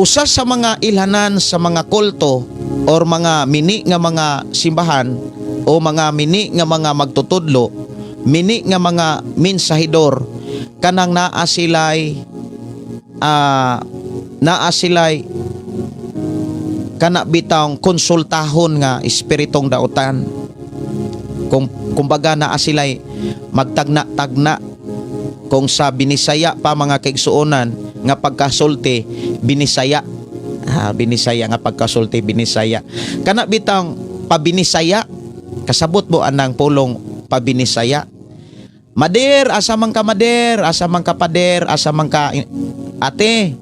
Usa sa mga ilhanan sa mga kulto or mga mini nga mga simbahan o mga mini nga mga magtutudlo, mini nga mga mensahidor, kanang naa silay kana bitang konsultahon nga espiritong dautan. Kumbaga naa silay magtagna-tagna kung sa binisaya pa mga kaigsuonan nga pagkasulti binisaya. Binisaya nga pagkasulti binisaya. Kana bitang pabinisaya, kasabot mo anang pulong pabinisaya. Mader, asa man ka mader, asa man ka pader, asa man ka ate.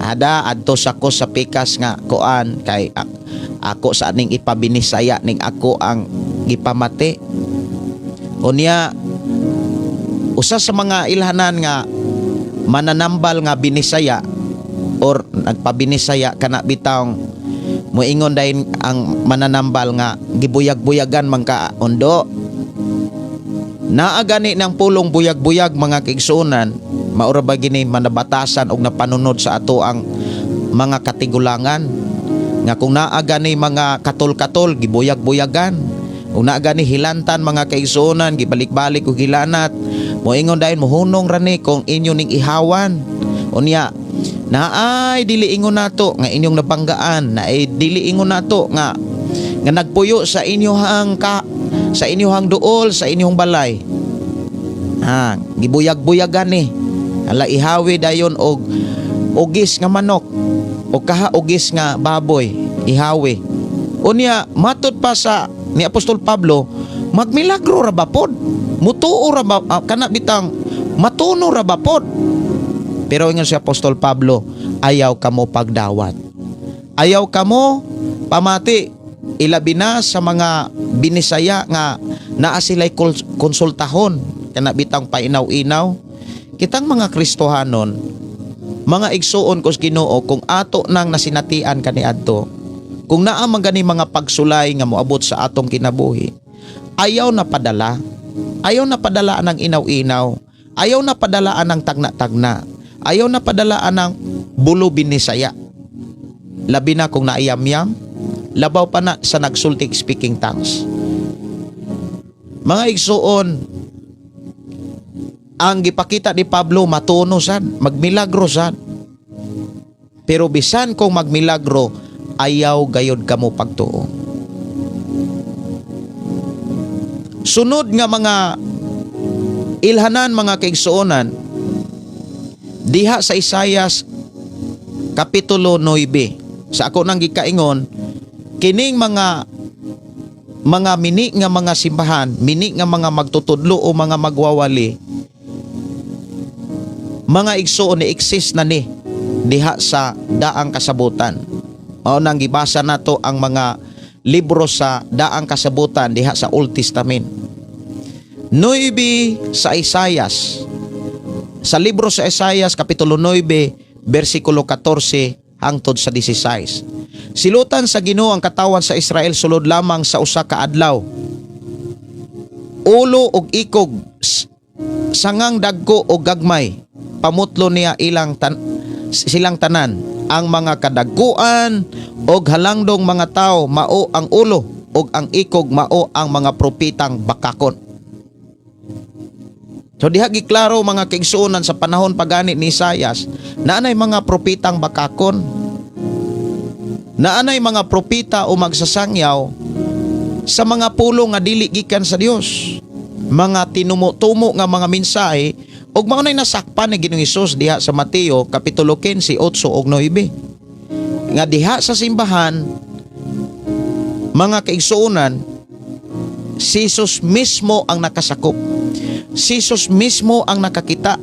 Ada adto sa ko sa pikas nga kuan kay ako sa ning ipabinisaya ning ako ang gipamati. Unya usa sa mga ilhanan nga mananambal nga binisaya or nagpabinisaya kana bitawng moingon dayon ang mananambal nga gibuyag-buyagan man ka ondo. Naa gani ng pulong buyag-buyag mga kaigsuonan, maura ba gini manabatasan og napanunod sa ato ang mga katigulangan nga kung naa gani mga katol-katol gibuyag-buyagan, kung naa gani hilantan mga kaigsuonan gibalik-balik og hilanat, moingon dayon mohunong rani kung inyo ning ihawan. Unya naay dili ingon nato nga inyong nabanggaan, naay dili ingon nato nga nagpuyo sa inyohang sa inyohang duol, sa inyong balay. Gibuyag-buyagan ni. Ala ihawi dayon og ugis nga manok o kahaugis nga baboy, ihawi. Unya matud pa sa ni Apostol Pablo, magmilagro ra ba pod? Mutuo ra ba kana bitang matuno ra ba pod? Pero ingon si Apostol Pablo, ayaw kamo pagdawat. Ayaw kamo pamati, ilabi na sa mga binisaya nga naa sila'y konsultahon kana bitang painaw-inaw. Kitang mga Kristohanon, mga igsuon ko sa Ginoo, kung ato nang nasinatian kaniadto, kung naa man gani mga pagsulay nga moabot sa atong kinabuhi, ayaw na padala ng inaw-inaw, ayaw na padalaan ng tagna-tagna, ayaw na padalaan ng bulo binisaya. Labi na kung naiyamyam, labaw pa na sa nagsulti speaking tongues. Mga igsuon, ang gipakita ni Pablo matuno sad, magmilagro sad. Pero bisan kung magmilagro, ayaw gayod kamo pagtuo. Sunod nga mga ilhanan mga kaigsuonan, diha sa Isayas Kapitulo 9. Sa ako nang gikaingon, kining mga mini nga mga simbahan, mini nga mga magtutudlo o mga magwawali, mga igsuon ni exist na ni diha sa daang kasabutan. Mao nang gibasa nato ang mga libro sa daang kasabutan diha sa Old Testament. 9 sa Isayas. Sa libro sa Isayas Kapitulo 9 versikulo 14 hangtod sa 16. Silutan sa Ginoo ang katawan sa Israel sulod lamang sa usa ka adlaw. Ulo og ikog, sangang dagko o gagmay, pamutlo niya silang tanan. Ang mga kadagkuan og halangdong mga tao mao ang ulo, og ang ikog mao ang mga propetang bakakon. So diha giklaro mga kaigsuonan sa panahon pagani ni Isayas, naanay mga propetang bakakon, naanay mga propeta o magsasangyaw sa mga pulong nga dili gikan sa Dios, mga tinumo-tumo nga mga mensahe ug mao nay nasakpan ni Ginoong Hesus diha sa Mateo Kapitulo 15, 8 ug 9. Nga diha sa simbahan mga kaigsuonan, si Jesus mismo ang nakasakop. Si Jesus mismo ang nakakita.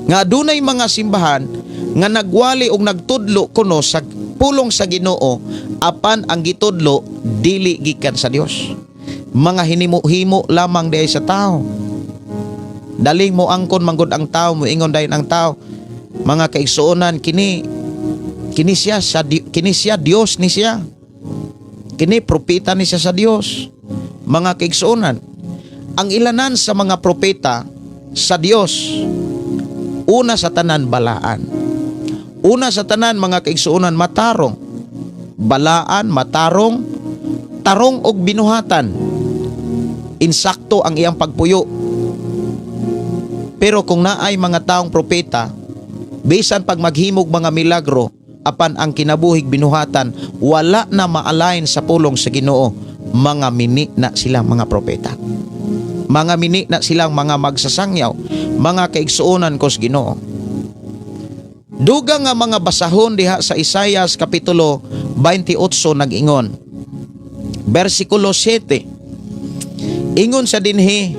Nga dunay mga simbahan nga nagwali og nagtudlo kuno sa pulong sa Ginoo apan ang gitudlo dili gikan sa Dios. Mga hinimo-himo lamang diay sa tao. Daling mo angkon manggod ang tao, mo ingon dayon ang tao. Mga kaigsuonan, kini siya Dios ni siya. Kini propeta ni siya sa Dios. Mga kaigsuonan, ang ilanan sa mga propeta sa Dios, una sa tanan balaan. Una sa tanan mga kaigsuonan matarong. Balaan, matarong, tarong og binuhatan. Insakto ang iyang pagpuyo. Pero kung naay mga taong propeta, bisan pag maghimog mga milagro, apan ang kinabuhig binuhatan, wala na maalain sa pulong sa Ginoo, mga mini na silang mga propeta. Mga mini na silang mga magsasangyaw, mga kaigsuonan kos Ginoo. Duga nga mga basahon diha sa Isayas Kapitulo 28 nag-ingon. Versikulo 7. Ingon sa dinhi,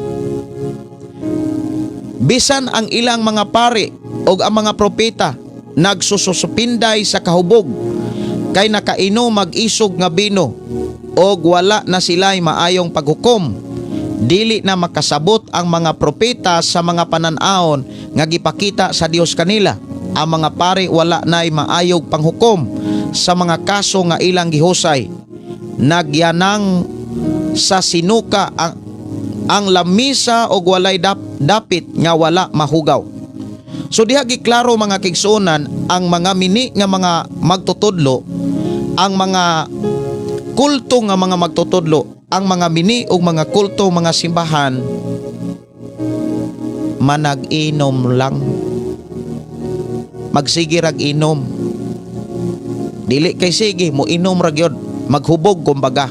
bisan ang ilang mga pari o ang mga propeta nagsususupinday sa kahubog, kay nakainom mag-isog nga bino, og wala na sila'y maayong paghukom. Dili na makasabot ang mga propeta sa mga pananaon nga gipakita sa Dios kanila. Ang mga pari wala na'y maayog panghukom sa mga kaso nga ilang gihusay. Nagyanang sa sinuka ang lamisa og walay dapit nga wala mahugaw. So diha giklaro mga kaigsuonan, ang mga mini nga mga magtutudlo, ang mga kulto nga mga magtutudlo, ang mga mini o mga kulto, mga simbahan, manag-inom lang. Magsige rag inom. Dili kay sige, mo inom rag yun. Maghubog kumbaga.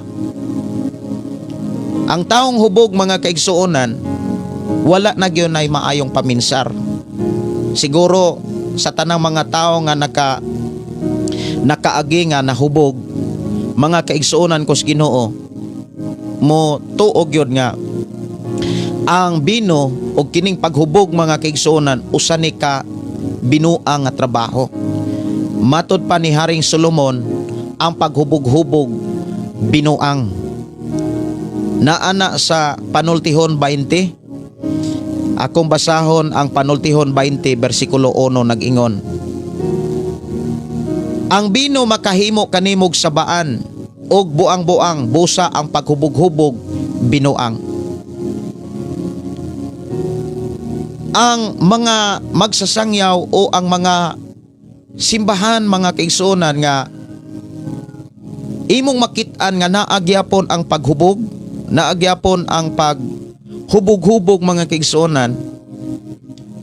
Ang taong hubog mga kaigsuonan, wala na gyud ay maayong paminsar. Siguro sa tanang mga tao nga nakaagi nga nahubog, mga kaigsuonan kos Ginoo, mo tuog yun nga ang bino o kining paghubog mga kaigsuonan usa ni ka binuang nga trabaho. Matod pa ni Haring Solomon, ang paghubog-hubog binuang. Naana sa Panultihon 20. Akong basahon ang Panultihon 20 versikulo 1 nag-ingon. Ang bino makahimo kanimog sabaan og buang-buang, busa ang paghubog-hubog binuang. Ang mga magsasangyaw o ang mga simbahan mga kaigsuonan nga imong makit-an nga naagyapon ang paghubog, naagyapon ang paghubog-hubog mga kaigsuonan,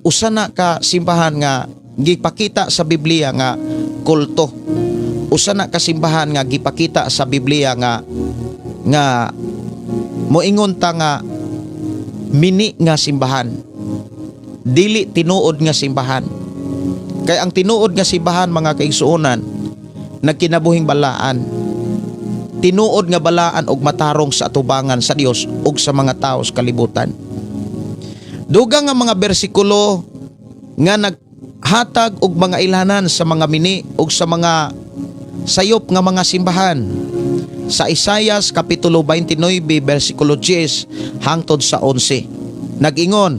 usa na ka simbahan nga gipakita sa Biblia nga kulto. usa na kasimbahan nga gipakita sa Biblia nga moingon ta nga mini nga simbahan, dili tinuod nga simbahan. Kay ang tinuod nga simbahan, mga kaigsuonan, nagkinabuhing balaan, tinuod nga balaan og matarong sa atubangan sa Dios ug sa mga tao sa kalibutan. Dugang nga mga bersikulo nga naghatag og mga ilhanan sa mga mini ug sa mga sayop nga mga simbahan. Sa Isaias kapitulo 29 bersikulo 10 hangtod sa 11, nag-ingon,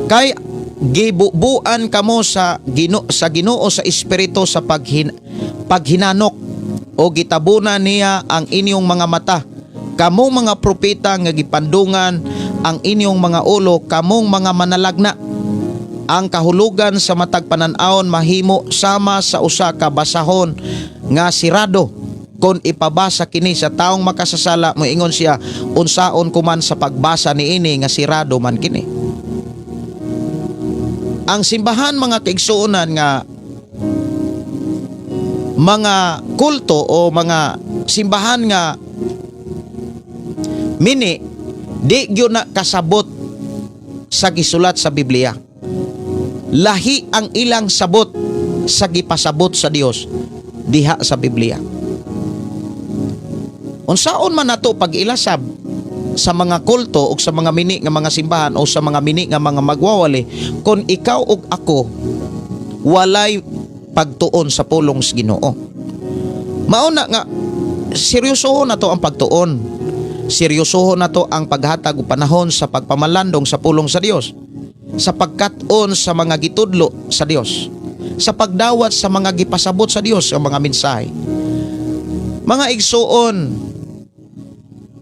kay gibubuan kamo sa Ginoo sa espiritu sa paghinanok, o gitabunan niya ang inyong mga mata, kamong mga propeta nga gipandungan ang inyong mga ulo, kamong mga manalagna. Ang kahulugan sa matag panan-awon mahimo sama sa usa ka basahon nga sirado. Kon ipabasa kini sa taong makasasala, moingon siya, unsaon kuman sa pagbasa niini nga sirado man kini. Ang simbahan, mga kaigsuonan, nga mga kulto o mga simbahan nga mini, di gyud na kasabot sa gisulat sa Biblia. Lahi ang ilang sabot sa gipasabot sa Dios diha sa Biblia. Unsaon man nato pag ilasab sa mga kulto o sa mga mini nga mga simbahan o sa mga mini nga mga magwawali, kung ikaw ug ako walay pagtuon sa pulong sa Ginoo. Mauna nga seryosohon nato ang pagtuon. Seryosohon nato ang paghatag og panahon sa pagpamalandong sa pulong sa Dios, sa pagkat-on sa mga gitudlo sa Dios, sa pagdawat sa mga gipasabot sa Dios sa mga mensahe. Mga igsuon,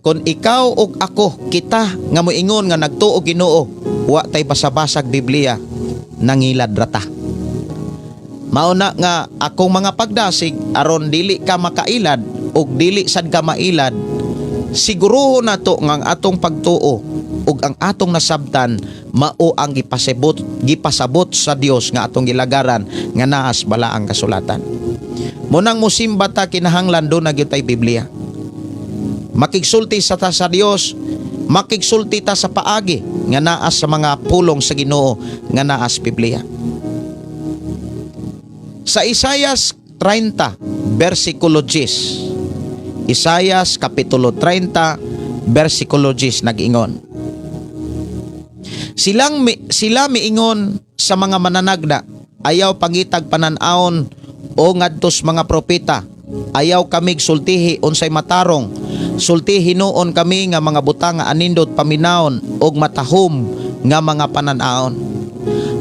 kung ikaw ug ako, kita nga moingon nga nagtuo Ginoo, wa tay basabasag Biblia, nangilad rata. Mauna nga akong mga pagdasig aron dili ka makailad ug dili sad ka mailad, siguruho nato nga ang atong pagtuo ug ang atong nasabtan mao ang gipasabot sa Dios nga atong gilagaran nga naas bala ang kasulatan. Munang musimba ta, kinahanglan do na gyud tay Biblia. Makigsulti sa ta sa Dios, makigsulti ta sa paagi nga naas sa mga pulong sa Ginoo nga naas Biblia. Sa Isaias 30 bersikulo 10, Isaias kapitulo 30 bersikulo 10, nag-ingon, sila miingon sa mga mananagda, ayaw pangitag panan-awon o ngadtos mga propeta, ayaw kamig sultihi unsay matarong, sultihi noon kami nga mga butang nga anindot paminaon og matahom nga mga panan-awon.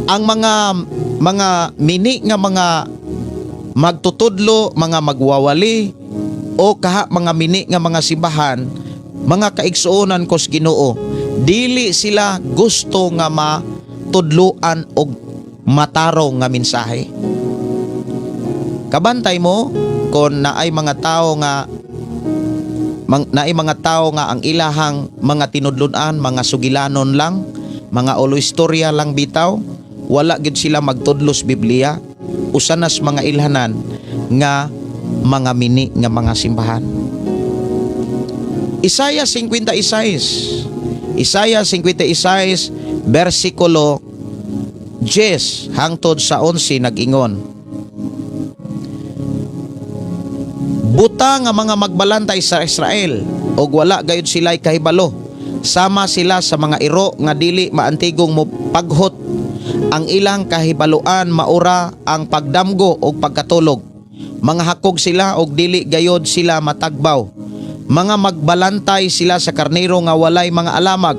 Ang mga mini nga mga magtutudlo, mga magwawali o kaha mga mini nga mga simbahan, mga kaigsuonan ko sa Ginoo, dili sila gusto nga matudluan og matarong nga mensahe. Kabantay mo kung naay mga tao nga ang ilahang mga tinudlunan, mga sugilanon lang, mga ulo istorya lang bitaw, wala gid sila magtudlos Biblia, usanas mga ilhanan nga mga mini nga mga simbahan. Isaiah 56 bersikulo 10 hangtod sa 11, nag-ingon, buta nga mga magbalantay sa Israel, og wala gayud sila'y kahibalo, sama sila sa mga iro nga dili maantigong mo paghot, ang ilang kahibaluan maura ang pagdamgo og pagkatulog, mga hakog sila og dili gayod sila matagbaw, mga magbalantay sila sa karnero nga walay mga alamag,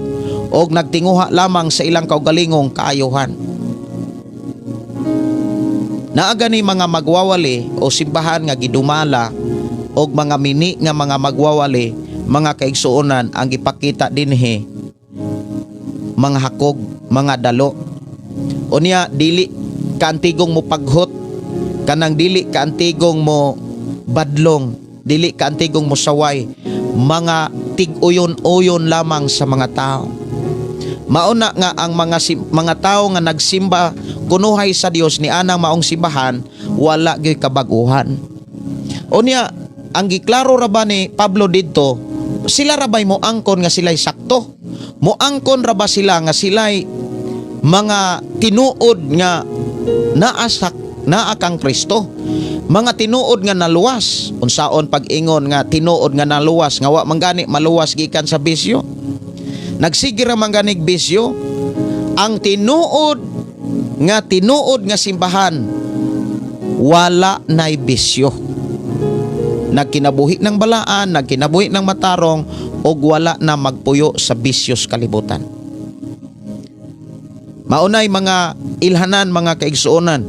og nagtinguha lamang sa ilang kaugalingong kaayuhan. Naaga ni mga magwawali o simbahan nga gidumala og mga mini nga mga magwawali, mga kaigsuonan, ang ipakita dinhi mga hakog, mga dalo. Unya dili kaantigong mo paghot, kanang dili kaantigong mo badlong, dili kaantigong mo saway, mga tig-uyon-uyon lamang sa mga tao. Mauna nga ang mga tao nga nagsimba kunuhay sa Dios ni anang maong simbahan wala gyud kabag-uhan. Unya ang giklaro ra ba ni Pablo didto, sila ra bay mo angkon nga sila'y sakto? Mo angkon ra ba sila nga sila'y mga tinuod nga naa kang Kristo? Mga tinuod nga naluwas. Unsaon pag-ingon nga tinuod nga naluwas nga wa man gani maluwas gikan sa bisyo? Nagsige ra man ganig bisyo. Ang tinuod nga simbahan wala nay bisyo. Nagkinabuhi ng balaan, nagkinabuhi ng matarong, og wala na magpuyo sa bisyos kalibutan. Maunay mga ilhanan, mga kaigsuonan.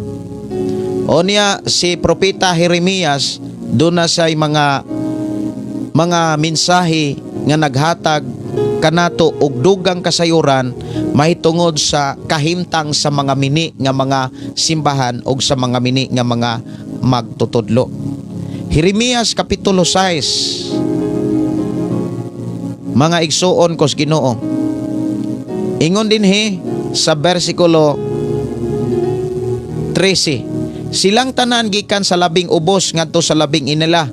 O niya si Propeta Jeremias, doon na say mga mensahe nga naghatag kanato og dugang kasayuran mahitungod sa kahimtang sa mga mini nga mga simbahan og sa mga mini nga mga magtutudlo. Jeremias kapitulo 6. Mga igsuon kos Ginoo. Ingon dinhi sa bersikulo 13. Silang tanan gikan sa labing ubos ngadto sa labing inila.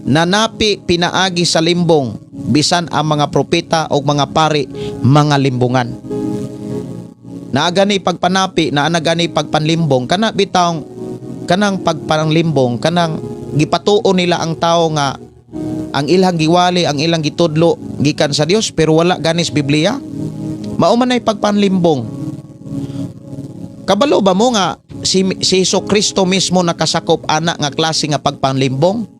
Nanapi pinaagi sa limbong bisan ang mga propeta o mga pari mga limbungan. Naagani pagpanapi, naanagani pagpanlimbong, kana bitawng kanang pagpanlimbong, kanang gipatuo nila ang tao nga ang ilang giwali, ang ilang gitudlo gikan sa Dios pero wala ganis Biblia. Mao man ay pagpanlimbong. Kabalo ba mo nga si Jesucristo mismo nakasakop ana nga klase nga pagpanlimbong?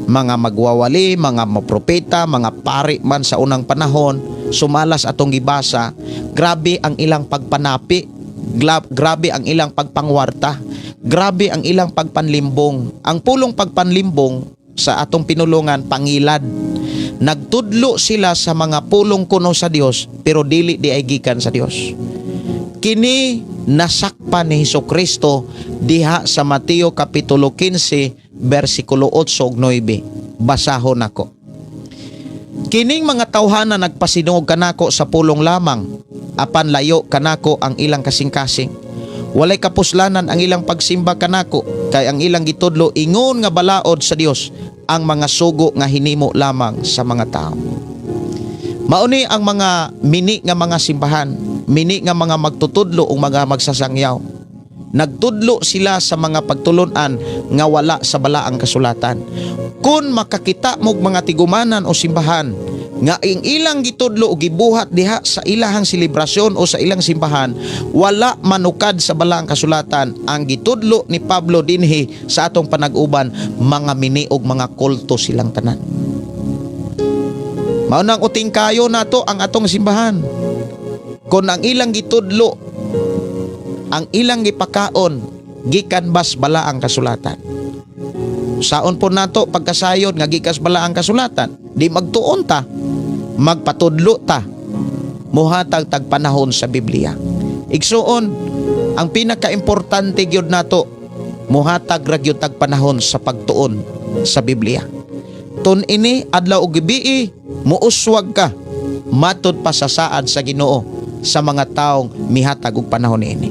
Mga magwawali, mga mapropeta, mga pari man sa unang panahon, sumalas atong gibasa, grabe ang ilang pagpanapi, grabe ang ilang pagpangwarta, grabe ang ilang pagpanlimbong. Ang pulong pagpanlimbong sa atong pinulungan, pangilad. Nagtudlo sila sa mga pulong kuno sa Dios, pero dili di ay gikan sa Dios. Kini nasakpan ni Jesucristo diha sa Mateo kapitulo 15 bersikulo 8 ug 9. Basahon nako. Kining mga tawhana nagpasinog kanako sa pulong lamang, apan layo kanako ang ilang kasing-kasing. Walay kapuslanan ang ilang pagsimba kanako, kay ang ilang gitudlo ingon nga balaod sa Dios ang mga sugo nga hinimo lamang sa mga tao. Mauni ang mga mini nga mga simbahan, mini nga mga magtutudlo o mga magsasangyaw. Nagtudlo sila sa mga pagtulunan nga wala sa balaang kasulatan. Kung makakita mo mga tigumanan o simbahan nga ang ilang gitudlo o gibuhat diha sa ilahang selebrasyon o sa ilang simbahan, wala manukad sa balaang kasulatan, ang gitudlo ni Pablo dinhi sa atong panag-uban, mga mini og mga kulto silang tanan. Maunang uting kayo nato ang atong simbahan. Kung ang ilang gitudlo, ang ilang gipakaon, gikan bas bala ang kasulatan. Saon po nato pagkasayod nga gikas bala ang kasulatan, di magtuon ta, magpatudlo ta, muhatag tagpanahon sa Biblia. Igsuon, ang pinaka-importante gyud nato, muhatag ra gyud tagpanahon sa pagtuon sa Biblia. Tun ini adlaw ug gabi, muuswag ka matud pa sa saad sa Ginoo sa mga taong mihatag og panahon ini.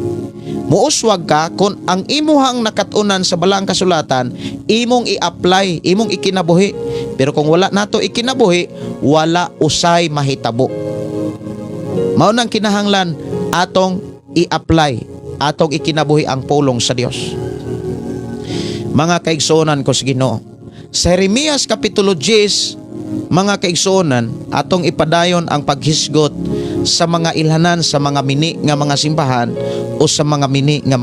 Muuswag ka kung ang imuhang nakatunan sa balaang kasulatan, imong i-apply, imong ikinabuhi. Pero kung wala nato ikinabuhi, wala usay mahitabo. Mao nang kinahanglan atong i-apply, atong ikinabuhi ang pulong sa Dios. Mga kaigsuonan ko sa Ginoo, sa Jeremias kapitulo 10, mga kaigsuonan, atong ipadayon ang paghisgot sa mga ilhanan sa mga mini nga mga simbahan o sa mga mini nga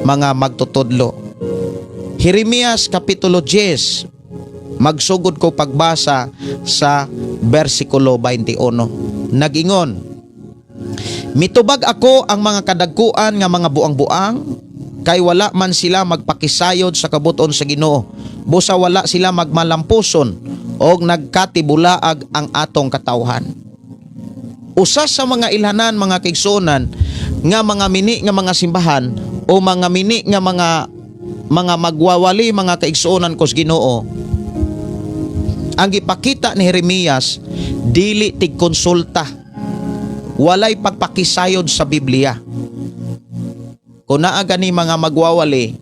mga magtutudlo. Jeremias kapitulo 10, magsugod ko pagbasa sa bersikulo 21. Nagingon, mitubag ako ang mga kadagkuan nga mga buang-buang, kay wala man sila magpakisayod sa kabuton sa Ginoo, busa wala sila magmalampuson og nagkatibulaag ang atong katawhan. Usa sa mga ilhanan, mga kaigsuonan, nga mga mini nga mga simbahan o mga mini nga mga magwawali, mga kaigsuonan ko sa Ginoo, ang ipakita ni Jeremias, dili tigkonsulta walay pagpakisayod sa Biblia. Kung naa gani mga magwawali,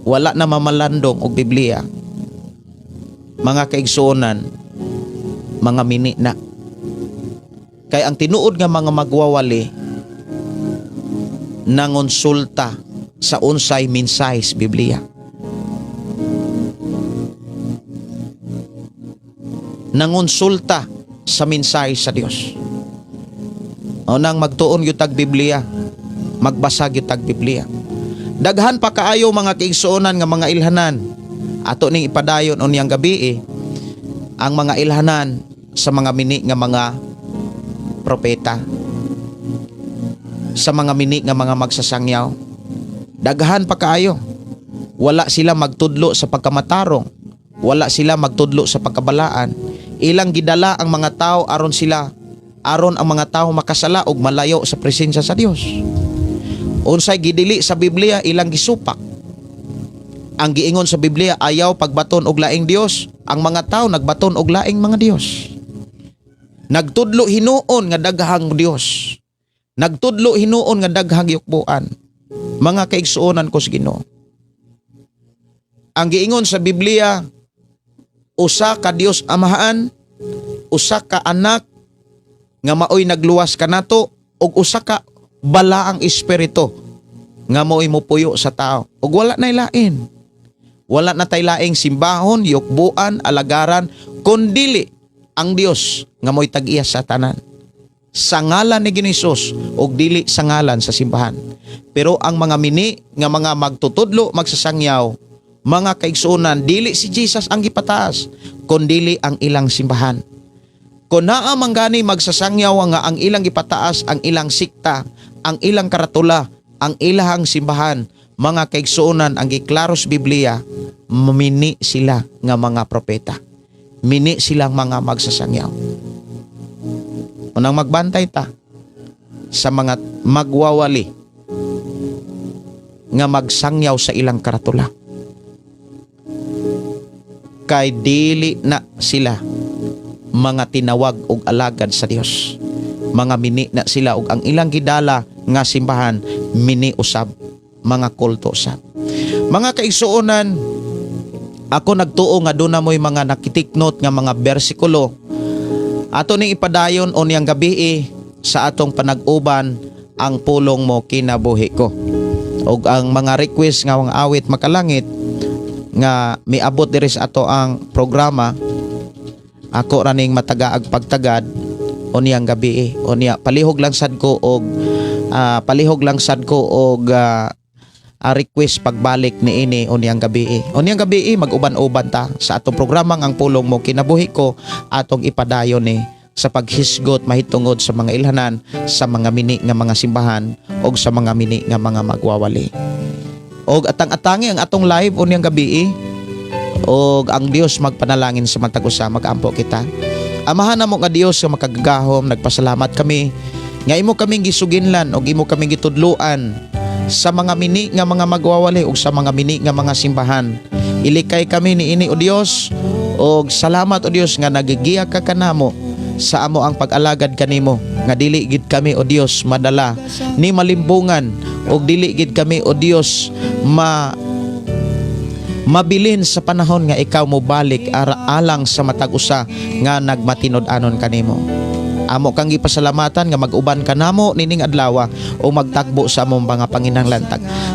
wala na mamalandong og Biblia. Mga kaigsuonan, mga mini na. Kay ang tinuod nga mga magwawali nangonsulta sa unsay mensahe sa Biblia. Nangonsulta sa mensahe sa Dios. O nang magtuon gyud tag Biblia, magbasa gyud tag Biblia. Daghan pa kaayo mga kaigsuonan nga mga ilhanan ato ning ipadayon unyang gabi ang mga ilhanan sa mga mini nga mga propeta, sa mga mini nga mga magsasangyaw. Daghan pa kaayo. Wala sila magtudlo sa pagkamatarong, wala sila magtudlo sa pagkabalaan. Ilang gidala ang mga tao aron ang mga tao makasala ug malayo sa presensya sa Dios. Unsay gidili sa Biblia ilang gisupak. Ang giingon sa Biblia ayaw pagbaton og laing Dios, ang mga tao nagbaton og laing mga Dios. Nagtudlo hinuon nga daghang Dios. Nagtudlo hinuon nga daghang yukbuan. Mga kaigsuonan ko sa Ginoo. Ang giingon sa Biblia, usa ka Dios Amahan, usa ka anak nga maoy nagluwas kanato, ug usa ka balaang espiritu nga maoy mopuyo sa tao. Ug wala nay lain. Wala na tay laing simbahon, yukbuan, alagaran, kundili ang Dios nga mo'y tag-iya sa tanan. Sa ngalan ni Hesus ug dili sa ngalan sa simbahan. Pero ang mga mini nga mga magtutudlo, magsasangyaw, mga kaigsuonan, dili si Jesus ang gipataas, kundili ang ilang simbahan. Kung naa man gani magsasangyaw nga ang ilang gipataas, ang ilang sikta, ang ilang karatula, ang ilang simbahan, mga kaigsuonan, ang giklaro sa Biblia, mini sila nga mga propeta. Mini silang mga magsasangyaw. Unang magbantay ta sa mga magwawali nga magsangyaw sa ilang karatula. Kay dili na sila mga tinawag og alagad sa Dios. Mga mini na sila ug ang ilang gidala nga simbahan mini usab, mga kulto usab. Mga kaigsuonan, ako nagtuo nga doon na mo'y mga nakitiknot nga mga bersikulo. Ato ning ipadayon o niyang gabi sa atong panag-uban ang pulong mo kinabuhi ko. O ang mga request nga mga awit makalangit nga miabot diri sa ato ang programa, ako raning matagaag pagtagad o niyang gabi o niya palihog lang sad ko og request pagbalik ni ini o niyang gabi. O niyang gabi mag-uban-uban ta sa atong programang ang pulong mo kinabuhi ko atong ipadayon sa paghisgot mahitungod sa mga ilhanan, sa mga mini nga mga simbahan o sa mga mini nga mga magwawali. O atang-atangi ang atong live o niyang gabi o ang Dios magpanalangin sa matag usa, mag-ampo kita. Amahan namo nga Dios nga makagagahom, nagpasalamat kami nga imo kaming gisuginlan o imo kaming gitudluan sa mga mini nga mga magwawali o sa mga mini nga mga simbahan. Ilikay kami ni ini o Dios o salamat o Dios nga nagigiya ka kanamo sa amo ang pag-alagad kanimo, nga dili gid kami o Dios madala ni malimbungan o dili gid kami o Dios mabilin sa panahon nga ikaw mo balik alang sa matag usa nga nagmatinod-anon kanimo. Amo kang gipasalamatan nga mag-uban ka namo nining adlaw o magtakbo sa among mga panginahanglan.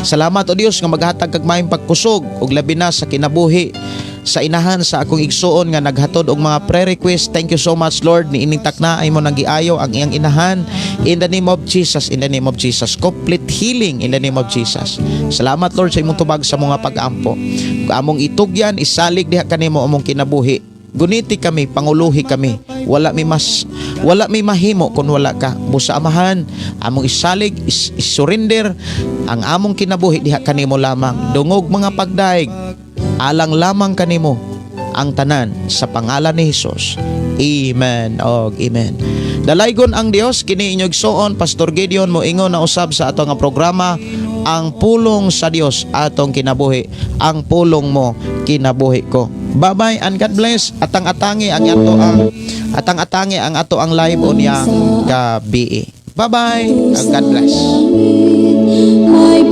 Salamat o Dios nga maghatag kag maayong pagkusog ug labi na sa kinabuhi sa inahan sa akong igsuon nga naghatod og mga prayer request. Thank you so much Lord, ni ining takna ay mo nang giayo ang iyang inahan in the name of Jesus, in the name of Jesus. Complete healing in the name of Jesus. Salamat Lord sa imong tubag sa mga pag-ampo. Among itugyan isalig diha kanimo among kinabuhi. Guniti kami, panguluhi kami. Wala mi mahimo kung wala ka. Busa amahan, among isalig, isurrender ang among kinabuhi diha kanimo lamang. Dungog mga pagdaig, alang lamang kanimo ang tanan sa pangalan ni Hesus. Amen og amen. Dalaygon ang Dios kini inyong igsoon Pastor Gideon mo ingon na usab sa ato nga programa ang pulong sa Dios atong kinabuhi. Ang pulong mo kinabuhi ko. Bye-bye and God bless. Atang-atangi ang ato ang live on yang gabi. Bye-bye. God bless. Ay